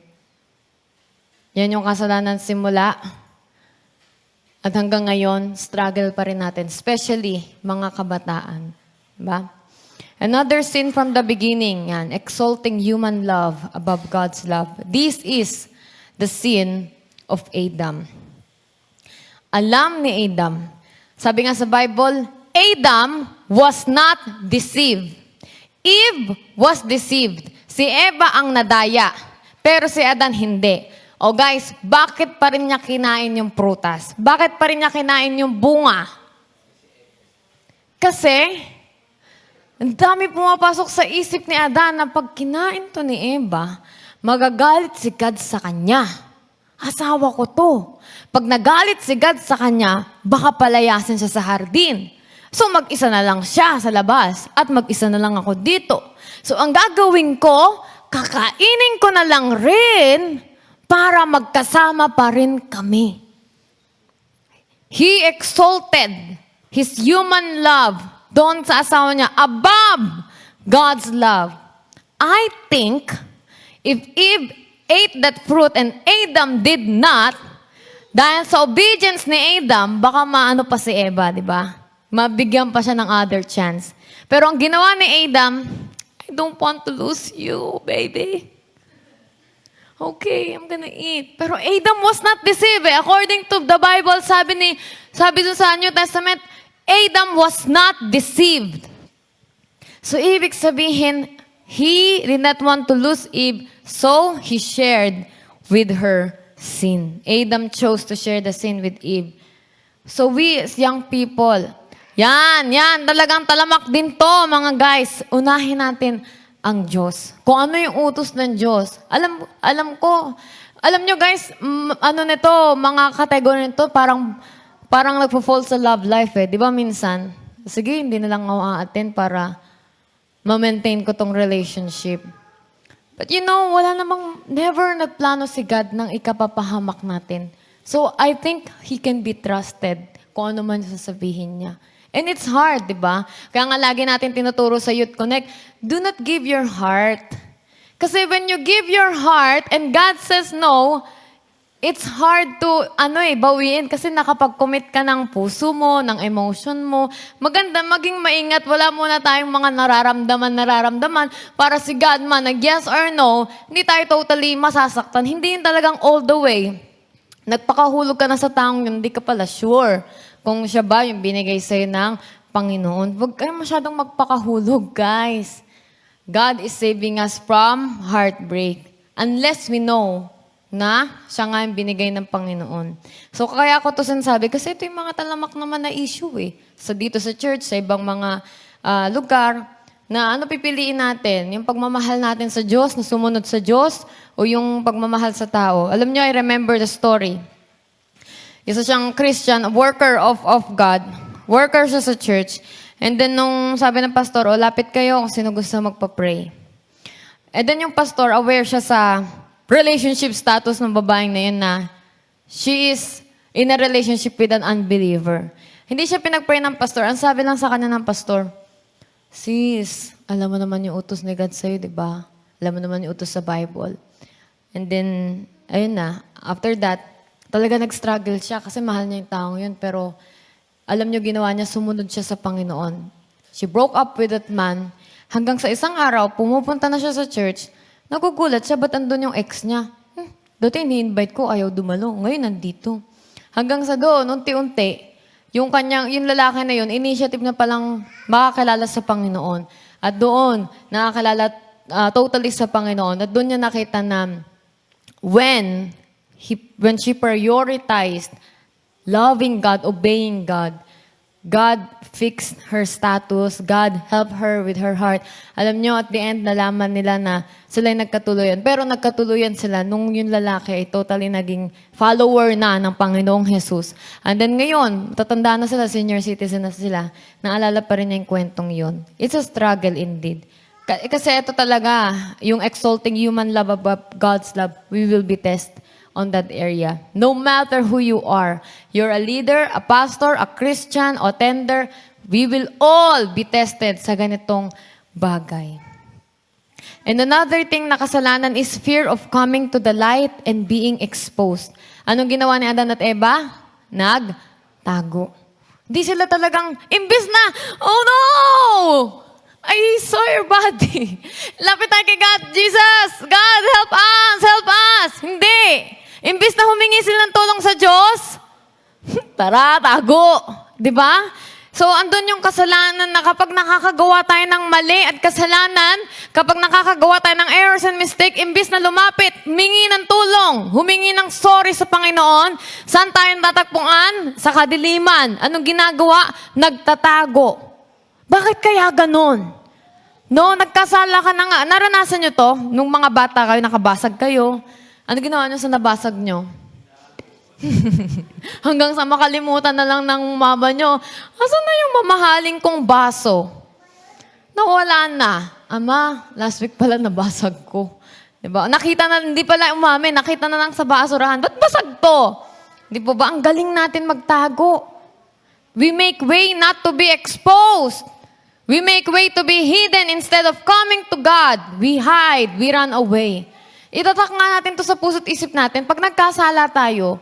Yan yung kasalanan simula. At hanggang ngayon, struggle pa rin natin, especially mga kabataan. Diba? Another sin from the beginning, exalting human love above God's love. This is the sin of Adam. Alam ni Adam. Sabi nga sa Bible, Adam was not deceived. Eve was deceived. Si Eva ang nadaya, pero si Adan hindi. O guys, bakit pa rin niya kinain yung prutas? Bakit pa rin niya kinain yung bunga? Kasi, ang dami pumapasok sa isip ni Adan na pag kinain to ni Eva, magagalit si God sa kanya. Asawa ko to. Pag nagalit si God sa kanya, baka palayasin siya sa hardin. So mag-isa na lang siya sa labas at mag-isa na lang ako dito. So ang gagawin ko, kakainin ko na lang rin para magkasama pa rin kami. He exalted his human love doon sa asawa niya above God's love. I think if Eve ate that fruit and Adam did not, dahil sa obedience ni Adam, baka maano pa si Eva, di ba? Mabigyan pa siya ng other chance. Pero ang ginawa ni Adam, I don't want to lose you, baby. Okay, I'm gonna eat. Pero Adam was not deceived. According to the Bible, sabi dun sa New Testament, Adam was not deceived. So, ibig sabihin, he did not want to lose Eve, so he shared with her sin. Adam chose to share the sin with Eve. So we as young people, yan, talagang talamak din to, mga guys. Unahin natin ang Diyos. Kung ano yung utos ng Diyos. Alam ko. Alam nyo guys, mga kategory nito, parang nagpo-fall sa love life Di ba minsan? Sige, hindi na lang ako a-attend para ma-maintain ko tong relationship. But wala namang, never nagplano si God ng ikapapahamak natin So, I think he can be trusted kung ano man sasabihin niya. And it's hard, di ba? Kaya nga lagi natin tinuturo sa Youth Connect, do not give your heart. Kasi when you give your heart and God says no, it's hard to, bawiin kasi nakapag-commit ka ng puso mo, ng emotion mo. Maganda, maging maingat. Wala muna tayong mga nararamdaman para si God man, nag-yes or no, hindi tayo totally masasaktan. Hindi yun talagang all the way. Nagpakahulog ka na sa taong yun, hindi ka pala sure kung siya ba yung binigay sa'yo ng Panginoon. Huwag kayo masyadong magpakahulog, guys. God is saving us from heartbreak. Unless we know na siya nga yung binigay ng Panginoon. So, kaya ako to sinasabi, kasi ito yung mga talamak naman na issue eh. So, dito sa church, sa ibang mga lugar, na ano pipiliin natin? Yung pagmamahal natin sa Diyos, na sumunod sa Diyos, o yung pagmamahal sa tao? Alam niyo, I remember the story. Isa siyang Christian, a worker of God. Worker siya sa church. And then, nung sabi ng pastor, lapit kayo kung sino gusto magpa-pray. And then, yung pastor, aware siya sa relationship status ng babaeng na yun na she is in a relationship with an unbeliever. Hindi siya pinag-pray ng pastor. Ang sabi lang sa kanya ng pastor, sis, alam mo naman yung utos ni God sa'yo, di ba? Alam mo naman yung utos sa Bible. And then, ayun na. After that, talaga nag-struggle siya kasi mahal niya yung taong yun. Pero alam niyo, ginawa niya, sumunod siya sa Panginoon. She broke up with that man. Hanggang sa isang araw, pumupunta na siya sa church. Nagugulat siya, ba't andun yung ex niya? Dati ini-invite ko, ayaw dumalo. Ngayon, nandito. Hanggang sa doon, unti-unti, yung lalaki na yun, initiative na palang makakilala sa Panginoon. At doon, nakakilala totally sa Panginoon. At doon niya nakita na when she prioritized loving God, obeying God, God fixed her status. God helped her with her heart. Alam nyo, at the end, nalaman nila na sila'y nagkatuluyan. Pero nagkatuluyan sila nung yung lalaki ay totally naging follower na ng Panginoong Jesus. And then ngayon, tatanda na sila, senior citizen na sila. Naalala pa rin niya yung kwentong yun. It's a struggle indeed. Kasi ito talaga, yung exalting human love above God's love, we will be tested on that area. No matter who you are, you're a leader, a pastor, a Christian, o tender, we will all be tested sa ganitong bagay. And another thing na kasalanan is fear of coming to the light and being exposed. Anong ginawa ni Adan at Eva? Nagtago. Di sila talagang, imbis na, oh no! I saw your body. Lapit tayo kay God, Jesus! God, help us! Help us! Hindi! Imbis na humingi sila ng tulong sa Diyos, tara, tago. Diba? So, andun yung kasalanan na kapag nakakagawa tayo ng mali at kasalanan, kapag nakakagawa tayo ng errors and mistake, imbis na lumapit, humingi ng tulong, humingi ng sorry sa Panginoon, saan tayo tatagpuan? Sa kadiliman. Anong ginagawa? Nagtatago. Bakit kaya ganun? No, nagkasala ka na nga. Naranasan nyo to, nung mga bata kayo, nakabasag kayo. Ano ginawa nyo sa nabasag nyo? Hanggang sa makalimutan na lang ng mama nyo, asan na yung mamahaling kong baso? Nawala na. Ama, last week pala nabasag ko. Diba? Nakita na, hindi pala umami, nakita na lang sa basurahan. Ba't basag to? Di po ba? Ang galing natin magtago. We make way not to be exposed. We make way to be hidden instead of coming to God. We hide, we run away. Itatak nga natin to sa puso't isip natin. Pag nagkasala tayo,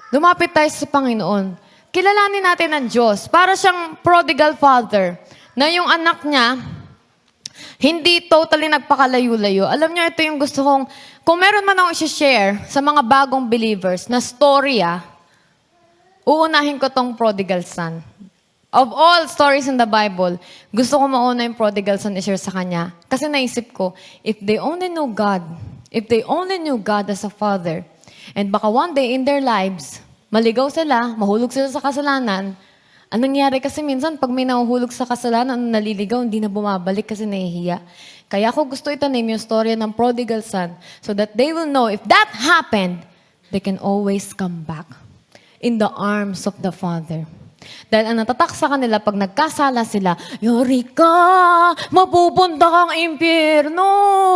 lumapit tayo sa Panginoon. Kilalanin natin ang Diyos. Para siyang prodigal father, na yung anak niya, hindi totally nagpakalayo-layo. Alam niyo, ito yung gusto kong, kung meron man akong i-share sa mga bagong believers na storya, uunahin ko tong prodigal son. Of all stories in the Bible, gusto ko mauna yung prodigal son i-share sa kanya. Kasi naisip ko, if they only know God, if they only knew God as a Father, and baka one day in their lives, maligaw sila, mahulog sila sa kasalanan, anong nangyari kasi minsan, pag may nahuhulog sa kasalanan, naliligaw, hindi na bumabalik kasi nahihiya. Kaya ako gusto itanim yung storya ng prodigal son so that they will know if that happened, they can always come back in the arms of the Father. Dahil ang natatak sa kanila, pag nagkasala sila, yari ka, mapupunta kang impyerno,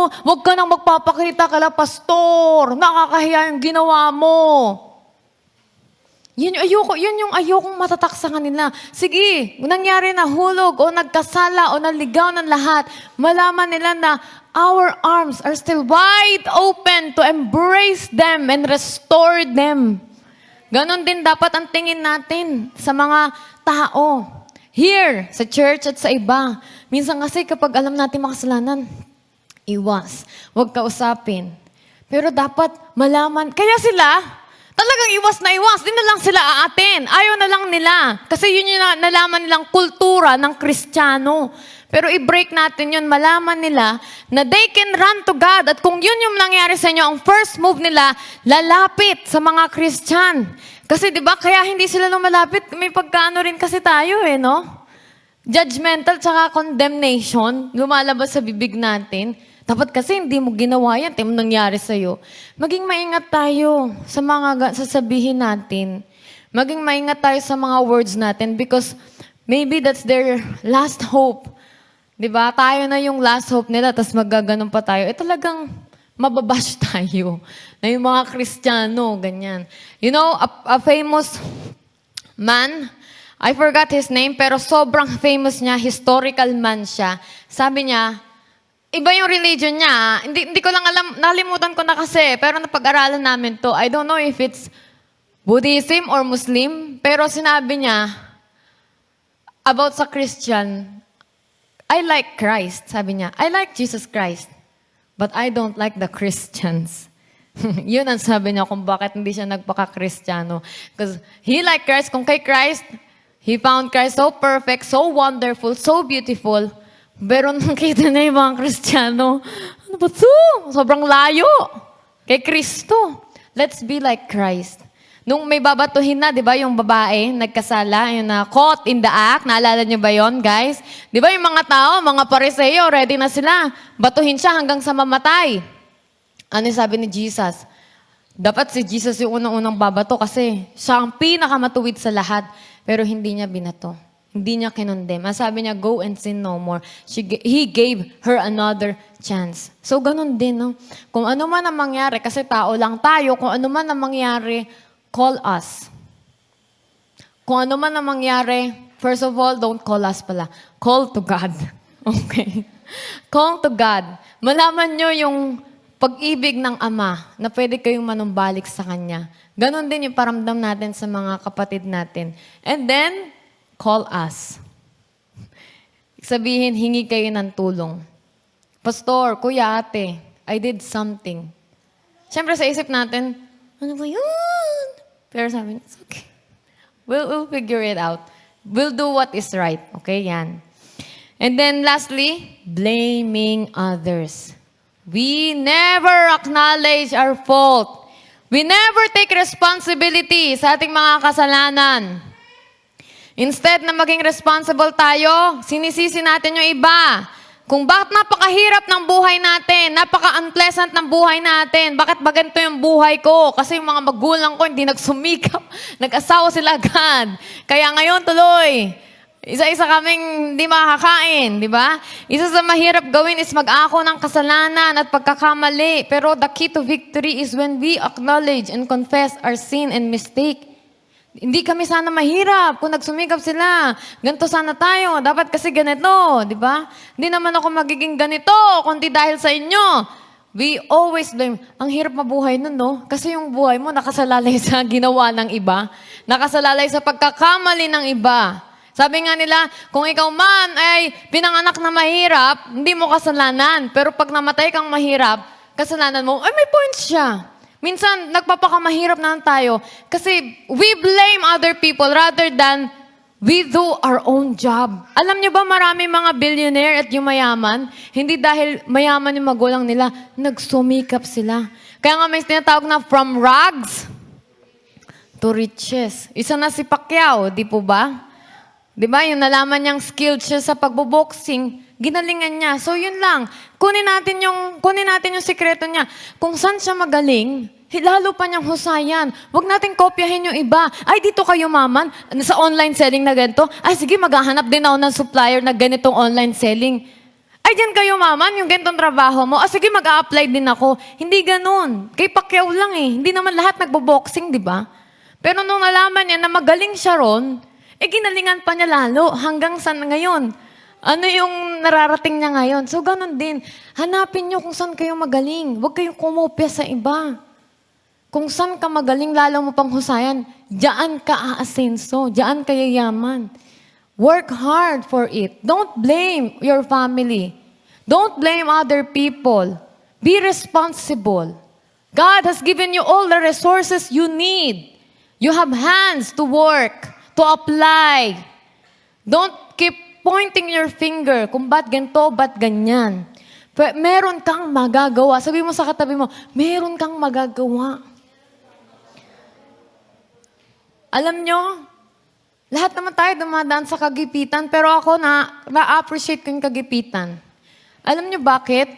huwag ka nang magpapakita kala pastor, nakakahiya yung ginawa mo. Yun yung ayokong matatak sa kanila. Sige, nangyari na hulog o nagkasala o naligaw ng lahat, malaman nila na our arms are still wide open to embrace them and restore them. Ganon din dapat ang tingin natin sa mga tao. Here, sa church at sa iba. Minsan kasi kapag alam natin makasalanan, iwas. Huwag kausapin. Pero dapat malaman. Kaya sila, talagang iwas na iwas. Di na lang sila aatin. Ayaw na lang nila. Kasi yun yung nalaman nilang kultura ng Kristiyano. Pero i-break natin yun. Malaman nila na they can run to God. At kung yun yung nangyari sa inyo, ang first move nila, lalapit sa mga Christian. Kasi di ba, kaya hindi sila lumalapit. May pagkaano rin kasi tayo no? Judgmental tsaka condemnation, lumalabas sa bibig natin. Dapat kasi hindi mo ginawa yan, hindi mo nangyari sa'yo. Maging maingat tayo sa mga sasabihin natin. Maging maingat tayo sa mga words natin because maybe that's their last hope. Di ba? Tayo na yung last hope nila, tapos magaganon pa tayo. Talagang mababash tayo. Na yung mga Kristiyano, ganyan. You know, a famous man, I forgot his name, pero sobrang famous niya, historical man siya. Sabi niya, iba yung religion niya. Hindi ko lang alam, nalimutan ko na kasi, pero napag-aralan namin to. I don't know if it's Buddhism or Muslim, pero sinabi niya about sa Christian, I like Christ, sabi niya. I like Jesus Christ, but I don't like the Christians. Yun ang sabi niya kung bakit hindi siya nagpaka-Kristiyano. Because he liked Christ. Kung kay Christ, he found Christ so perfect, so wonderful, so beautiful. Pero nakita niya yung mga Kristiyano, ano ba ito? Sobrang layo kay Kristo. Let's be like Christ. Nung may babatuhin na, di ba, yung babae, nagkasala, yung na caught in the act, naalala niyo ba yon, guys? Di ba yung mga tao, mga Pariseo, ready na sila. Batuhin siya hanggang sa mamatay. Ano yung sabi ni Jesus? Dapat si Jesus yung unang-unang babato kasi siya ang pinakamatuwid sa lahat. Pero hindi niya binato. Hindi niya kinondem. Ang sabi niya, go and sin no more. He gave her another chance. So, ganun din, no? Kung ano man ang mangyari, kasi tao lang tayo, kung ano man ang mangyari, call us. Kung ano man ang mangyari, first of all, don't call us pala. Call to God. Okay? Call to God. Malaman nyo yung pag-ibig ng Ama na pwede kayong manumbalik sa Kanya. Ganon din yung paramdam natin sa mga kapatid natin. And then, call us. Sabihin, hingi kayo ng tulong. Pastor, kuya, ate, I did something. Siyempre sa isip natin, ano ba yun? Pero sabi, it's okay. We'll figure it out. We'll do what is right. Okay, yan. And then lastly, blaming others. We never acknowledge our fault. We never take responsibility sa ating mga kasalanan. Instead na maging responsible tayo, sinisisi natin yung iba. Kung bakit napakahirap ng buhay natin, napaka-unpleasant ng buhay natin, bakit ba ganito yung buhay ko? Kasi yung mga magulang ko hindi nagsumikap, nag-asawa sila agad. Kaya ngayon tuloy, isa-isa kaming hindi makakain, di ba? Isa sa mahirap gawin is mag-ako ng kasalanan at pagkakamali. Pero the key to victory is when we acknowledge and confess our sin and mistake. Hindi kami sana mahirap kung nagsumikap sila. Ganito sana tayo. Dapat kasi ganito, di ba? Hindi naman ako magiging ganito, kundi dahil sa inyo. We always blame. Ang hirap mabuhay nun, no? Kasi yung buhay mo nakasalalay sa ginawa ng iba. Nakasalalay sa pagkakamali ng iba. Sabi nga nila, kung ikaw man ay pinanganak na mahirap, hindi mo kasalanan. Pero pag namatay kang mahirap, kasalanan mo, ay may point siya. Minsan, nagpapakamahirap na tayo kasi we blame other people rather than we do our own job. Alam niyo ba marami mga billionaire at yung mayaman, hindi dahil mayaman yung magulang nila, nagsumikap sila. Kaya nga may tinatawag na from rags to riches. Isa na si Pacquiao, di po ba? Di ba? Yung nalaman niyang skilled siya sa pagboboxing, ginalingan niya. So yun lang. Kunin natin yung sikreto niya. Kung saan siya magaling, lalo pa niyang husayan. Huwag natin kopyahin yung iba. Ay, dito kayo maman, sa online selling na ganito. Ay, sige, maghahanap din ako ng supplier na ganitong online selling. Ay, dyan kayo maman, yung ganitong trabaho mo. Ah, sige, mag-a-apply din ako. Hindi ganun. Kay Pacquiao lang eh. Hindi naman lahat nagbo-boxing, di ba? Pero nung nalaman niya na magaling siya ron, ginalingan pa niya lalo hanggang sa ngayon. Ano yung nararating niya ngayon? So, ganun din. Hanapin niyo kung saan kayo magaling. Huwag kayong kumopya sa iba. Kung saan ka magaling, lalo mo pang husayan, diyan ka aasenso, diyan ka yayaman. Work hard for it. Don't blame your family. Don't blame other people. Be responsible. God has given you all the resources you need. You have hands to work, to apply. Don't keep pointing your finger kung ba't ganito, ba't ganyan. Meron kang magagawa. Sabi mo sa katabi mo, meron kang magagawa. Alam nyo, lahat naman tayo dumadaan sa kagipitan, pero ako na-appreciate ko yung kagipitan. Alam nyo bakit?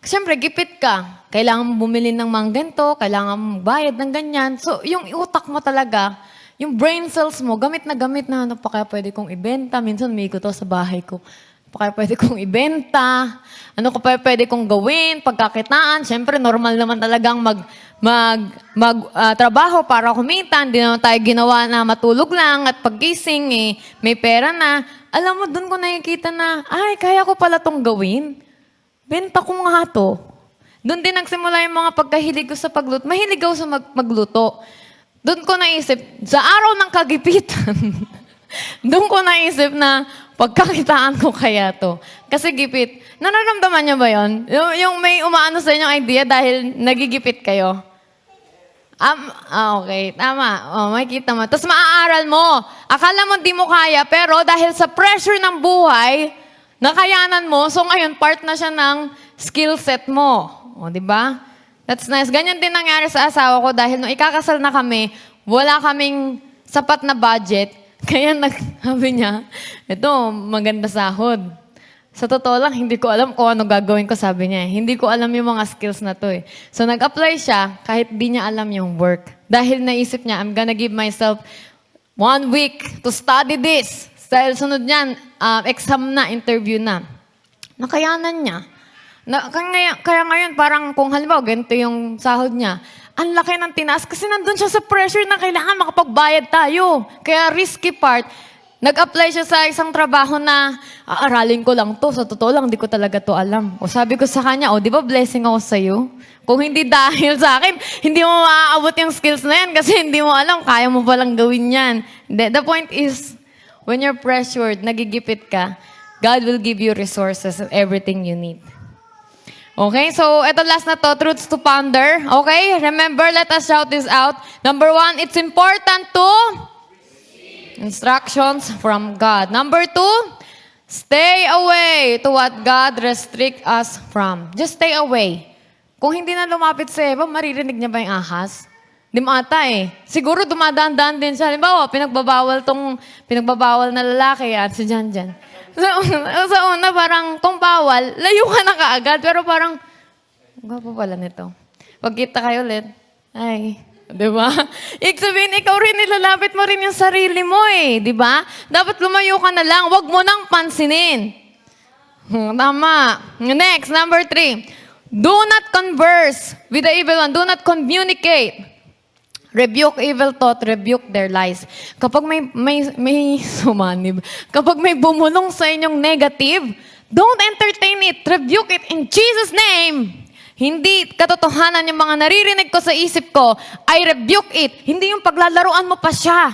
Siyempre, gipit ka. Kailangan mo bumili ng mga ganito, kailangan mo magbayad ng ganyan. So, yung utak mo talaga, yung brain cells mo, gamit na ano pa kaya pwede kong ibenta. Minsan, may ko to sa bahay ko. Ano pa kaya pwede kong ibenta? Ano ko pa pwede kong gawin? Pagkakitaan, siyempre, normal naman talagang trabaho para kumita. Hindi naman tayo ginawa na matulog lang at paggising, may pera na. Alam mo, doon ko nakikita na, ay, kaya ko pala tong gawin. Benta ko nga to. Doon din nagsimula yung mga pagkahilig ko sa pagluto. Mahilig ako sa magluto. Doon ko naisip, sa araw ng kagipitan, doon ko naisip na pagkakitaan ko kaya to. Kasi gipit. Nararamdaman niyo ba yun? Yung may umaano sa inyong idea dahil nagigipit kayo? Okay. Tama. Makikita mo. Tapos maaaral mo. Akala mo di mo kaya, pero dahil sa pressure ng buhay, nakayanan mo, so ngayon part na siya ng skill set mo. O, di ba? That's nice. Ganyan din nangyari sa asawa ko dahil nung ikakasal na kami, wala kaming sapat na budget. Kaya sabi niya, ito, maganda sahod. Sa totoo lang, hindi ko alam kung ano gagawin ko, sabi niya. Hindi ko alam yung mga skills na to eh. So nag-apply siya kahit di niya alam yung work. Dahil naisip niya, I'm gonna give myself 1 week to study this. Dahil sunod niyan, exam na, interview na. Nakayanan niya. Kaya ngayon, parang kung halimbawa, ganito yung sahod niya, ang laki ng tinaas kasi nandun siya sa pressure na kailangan makapagbayad tayo. Kaya risky part, nag-apply siya sa isang trabaho na aaralin ko lang to. Sa totoo lang, di ko talaga to alam. O sabi ko sa kanya, di ba blessing ako sa'yo? Kung hindi dahil sa akin, hindi mo maaabot yung skills na yan kasi hindi mo alam, kaya mo palang gawin yan. The point is, when you're pressured, nagigipit ka, God will give you resources and everything you need. Okay, so ito last na to, truths to ponder. Okay, remember, let us shout this out. Number 1, it's important to instructions from God. Number 2, stay away to what God restrict us from. Just stay away. Kung hindi na lumapit sa Eva, maririnig niya ba yung ahas? Di mo ata eh. Siguro dumadaan-daan din siya. Halimbawa, pinagbabawal na lalaki at si Jan. Sa una, parang kung bawal, layo ka na kaagad. Pero parang, gwapo pala nito. Pagkita kayo ulit, ay, di ba? Ibig sabihin, ikaw rin nilalapit mo rin yung sarili mo eh, di ba? Dapat lumayo ka na lang, wag mo nang pansinin. Tama. Next, number 3. Do not converse with the evil one. Do not communicate. Rebuke evil thought, rebuke their lies. Kapag may sumanib, kapag may bumulong sa inyong negative, don't entertain it. Rebuke it in Jesus' name. Hindi katotohanan yung mga naririnig ko sa isip ko, I rebuke it. Hindi yung paglalaruan mo pa siya.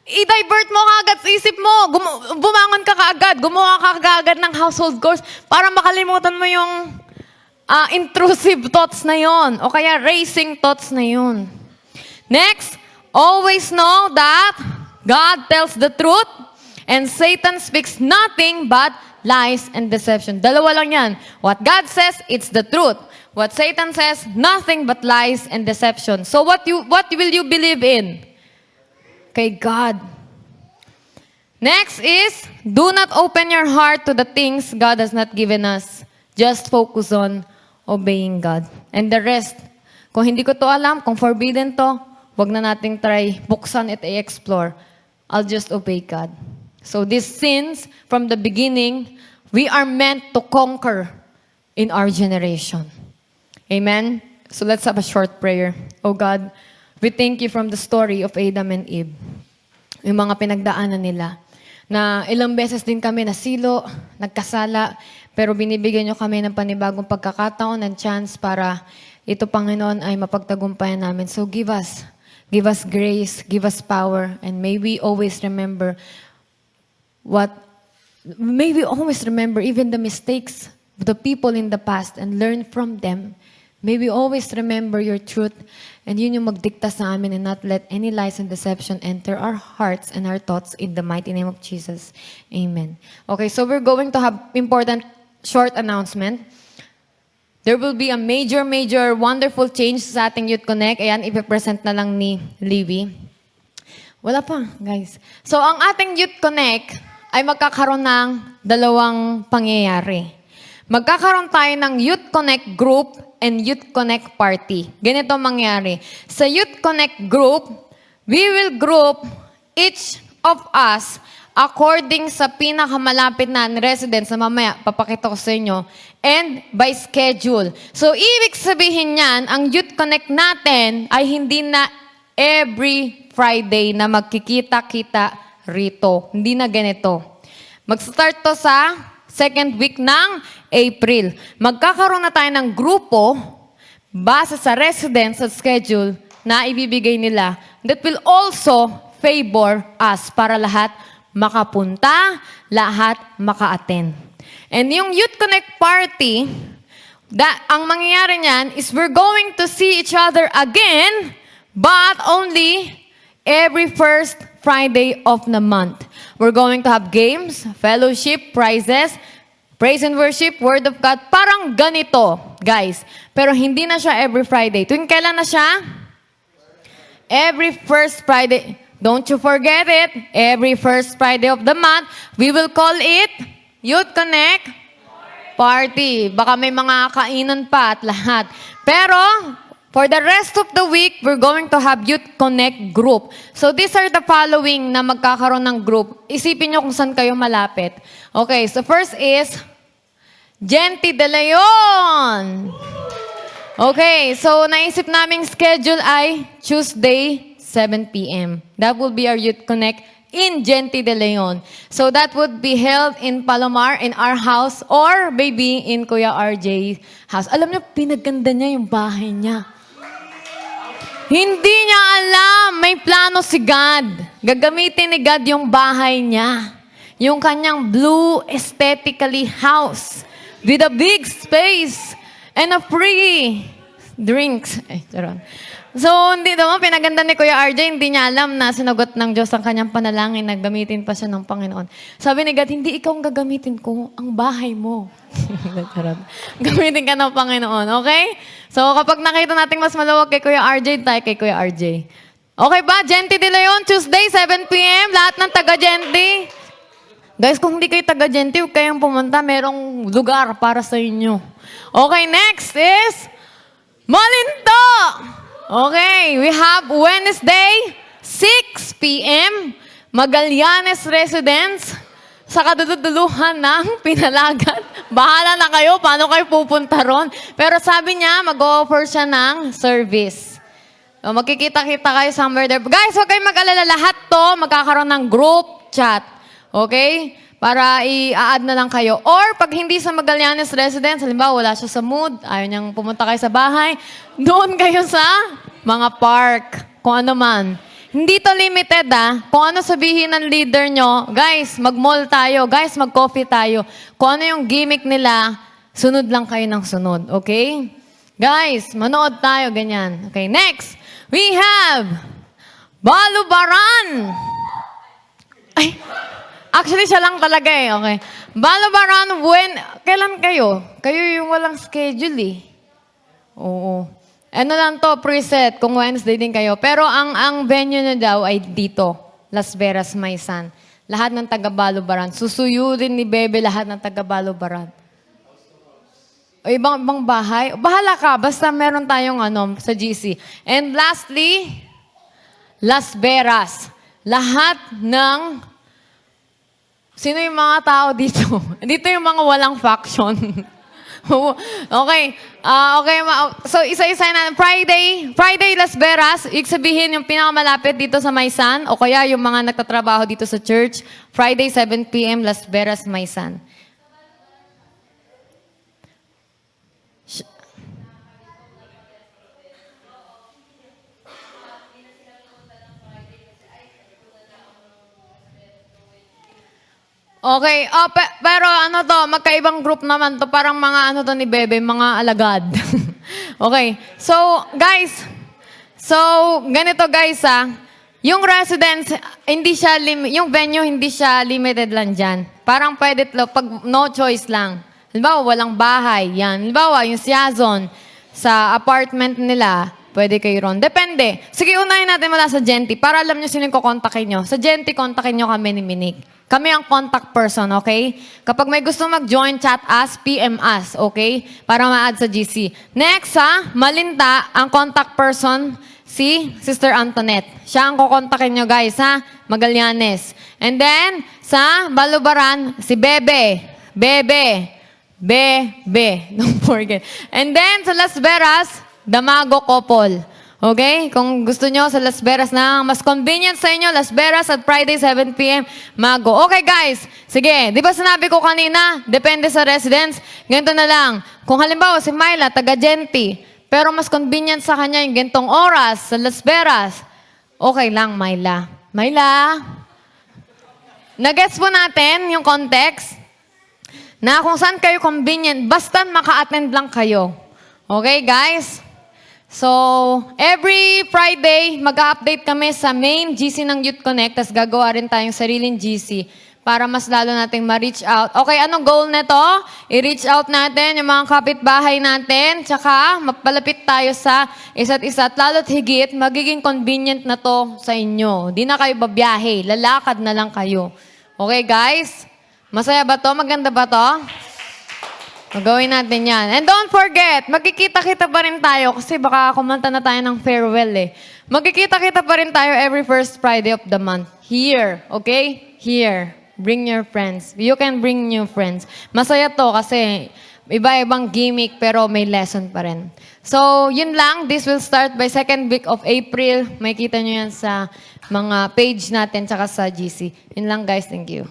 I-divert mo kaagad sa isip mo. Bumangon ka kaagad. Gumawa ka kaagad ng household chores para makalimutan mo yung intrusive thoughts na yon o kaya racing thoughts na yon. Next, always know that God tells the truth and Satan speaks nothing but lies and deception. Dalawa lang yan. What God says, it's the truth. What Satan says, nothing but lies and deception. So what will you believe in? Kay God. Next is, do not open your heart to the things God has not given us. Just focus on obeying God. And the rest, kung hindi ko to alam, kung forbidden to, wag na nating try, buksan at i-explore. I'll just obey God. So these sins, from the beginning, we are meant to conquer in our generation. Amen? So let's have a short prayer. Oh God, We thank you from the story of Adam and Eve. Yung mga pinagdaanan nila. Na ilang beses din kami nasilo, nagkasala, pero binibigyan nyo kami ng panibagong pagkakataon and chance para ito, Panginoon, ay mapagtagumpayan namin. So give us grace, give us power, and may we always remember even the mistakes of the people in the past and learn from them. May we always remember your truth, and yun yung magdikta sa amin, and not let any lies and deception enter our hearts and our thoughts in the mighty name of Jesus. Amen. Okay, so we're going to have important short announcement. There will be a major, wonderful change sa ating Youth Connect. Ayan, ipipresent na lang ni Liwi. Wala pa, guys. So, ang ating Youth Connect ay magkakaroon ng dalawang pangyayari. Magkakaroon tayo ng Youth Connect Group and Youth Connect Party. Ganito mangyari. Sa Youth Connect Group, we will group each of us according sa pinakamalapit na residence na mamaya, papakita ko sa inyo, and by schedule. So, ibig sabihin niyan, ang Youth Connect natin ay hindi na every Friday na magkikita-kita rito. Hindi na ganito. Mag-start to sa second week ng April. Magkakaroon na tayo ng grupo base sa residence at schedule na ibibigay nila that will also favor us para lahat makapunta, lahat maka-attend. And yung Youth Connect Party, ang mangyayari niyan is we're going to see each other again, but only every first Friday of the month. We're going to have games, fellowship, prizes, praise and worship, word of God. Parang ganito, guys. Pero hindi na siya every Friday. Tuwing kailan na siya? Every first Friday. Don't you forget it. Every first Friday of the month, we will call it Youth Connect Party. Baka may mga kainan pa at lahat. Pero, for the rest of the week, we're going to have Youth Connect Group. So these are the following na magkakaroon ng group. Isipin nyo kung saan kayo malapit. Okay, so first is Genty De Leon. Okay, so naisip naming schedule ay Tuesday, 7 p.m. That will be our Youth Connect in Genty De Leon. So that would be held in Palomar, in our house, or maybe in Kuya RJ's house. Alam niyo, pinaganda niya yung bahay niya. Hindi niya alam, may plano si God. Gagamitin ni God yung bahay niya. Yung kanyang blue aesthetically house with a big space and a free drinks. Charon. So, hindi naman, pinaganda ni Kuya RJ, hindi niya alam na sinagot ng Diyos ang kanyang panalangin, naggamitin pa siya ng Panginoon. Sabi ni God, hindi ikaw ang gagamitin ko, ang bahay mo. Charon. Gamitin ka ng Panginoon, okay? So, kapag nakita natin mas maluwag kay Kuya RJ, tayo kay Kuya RJ. Okay ba? Genty De Leon, Tuesday, 7 p.m. Lahat ng taga-Genty. Guys, kung hindi kayo taga-Genty, huwag kayong pumunta. Merong lugar para sa inyo. Okay, next is Malinto. Okay, we have Wednesday, 6 p.m. Magallanes Residence sa kaduduluhan ng Pinalagan. Bahala na kayo, paano kayo pupunta ron. Pero sabi niya, mag-offer siya ng service. So, magkikita-kita kayo somewhere there. Guys, huwag kayong mag-alala. Lahat to, magkakaroon ng group chat. Okay? Para i-add na lang kayo. Or, pag hindi sa Magallanes Residence, halimbawa, wala siya sa mood, ayaw niyang pumunta kayo sa bahay, doon kayo sa mga park, kung ano man. Hindi to limited, Kung ano sabihin ng leader nyo, guys, mag-mall tayo, guys, mag-coffee tayo. Kung ano yung gimmick nila, sunod lang kayo ng sunod, okay? Guys, manood tayo, ganyan. Okay, next, we have Balubaran. Ay, actually, siya lang talaga okay. Balubaran, kailan kayo? Kayo yung walang schedule Oo. Ano lang to, preset, kung Wednesday din kayo. Pero ang venue na daw ay dito, Las Vegas, Maysan. Lahat ng taga-Balubaran. Susuyurin ni Bebe lahat ng taga-Balubaran. O ibang bahay. Bahala ka, basta meron tayong sa GC. And lastly, Las Vegas. Lahat ng sino yung mga tao dito? Dito yung mga walang faction. Okay. Okay, so isa-isa na. Friday Las Vegas, ibig sabihin yung pinakamalapit dito sa Maysan o kaya yung mga nagtatrabaho dito sa church. Friday, 7 p.m. Las Vegas, Maysan. Okay, pero ano to, magkaibang group naman to, parang mga ano to ni Bebe, mga alagad. Okay, so ganito guys yung residence, hindi siya, yung venue hindi siya limited lang dyan. Parang pwede pag no choice lang. Halimbawa, walang bahay, yan. Halimbawa, yung Siazon, sa apartment nila, pwede kayo ron. Depende. Sige, unahin natin mula sa Genti para alam nyo sino yung kukontakin nyo. Sa Genti, kontakin nyo kami ni Minik. Kami ang contact person, okay? Kapag may gusto mag-join, chat us, PM us, okay? Para ma-add sa GC. Next, Malinta, ang contact person, si Sister Antoinette. Siya ang kukontakin nyo, guys, Magallanes. And then, sa Balubaran, si Bebe. Bebe. Don't forget. And then, sa Las Vegas, Damago Couple. Okay? Kung gusto nyo sa Las Vegas na mas convenient sa inyo, Las Vegas at Friday, 7 p.m., Mago. Okay, guys. Sige. Di ba sinabi ko kanina, depende sa residence. Ganito na lang. Kung halimbawa si Myla, taga-Genti, pero mas convenient sa kanya yung gantong oras sa Las Vegas, okay lang, Myla. Myla? Nagets po natin yung context na kung saan kayo convenient, basta maka-attend lang kayo. Okay, guys? So, every Friday, mag-update kami sa main GC ng Youth Connect, tapos gagawa rin tayong sariling GC para mas lalo nating ma-reach out. Okay, anong goal nito? I-reach out natin yung mga kapitbahay natin, tsaka mapalapit tayo sa isa't isa. At lalo't higit, magiging convenient na to sa inyo. Di na kayo babiyahe, lalakad na lang kayo. Okay, guys? Masaya ba to? Maganda ba to? Magawin natin yan. And don't forget, magkikita-kita pa rin tayo kasi baka kumanta na tayo ng farewell Magkikita-kita pa rin tayo every first Friday of the month. Here, okay? Here. Bring your friends. You can bring new friends. Masaya to kasi iba-ibang gimmick pero may lesson pa rin. So, yun lang. This will start by second week of April. May kita nyo yan sa mga page natin tsaka sa GC. Yun lang guys. Thank you.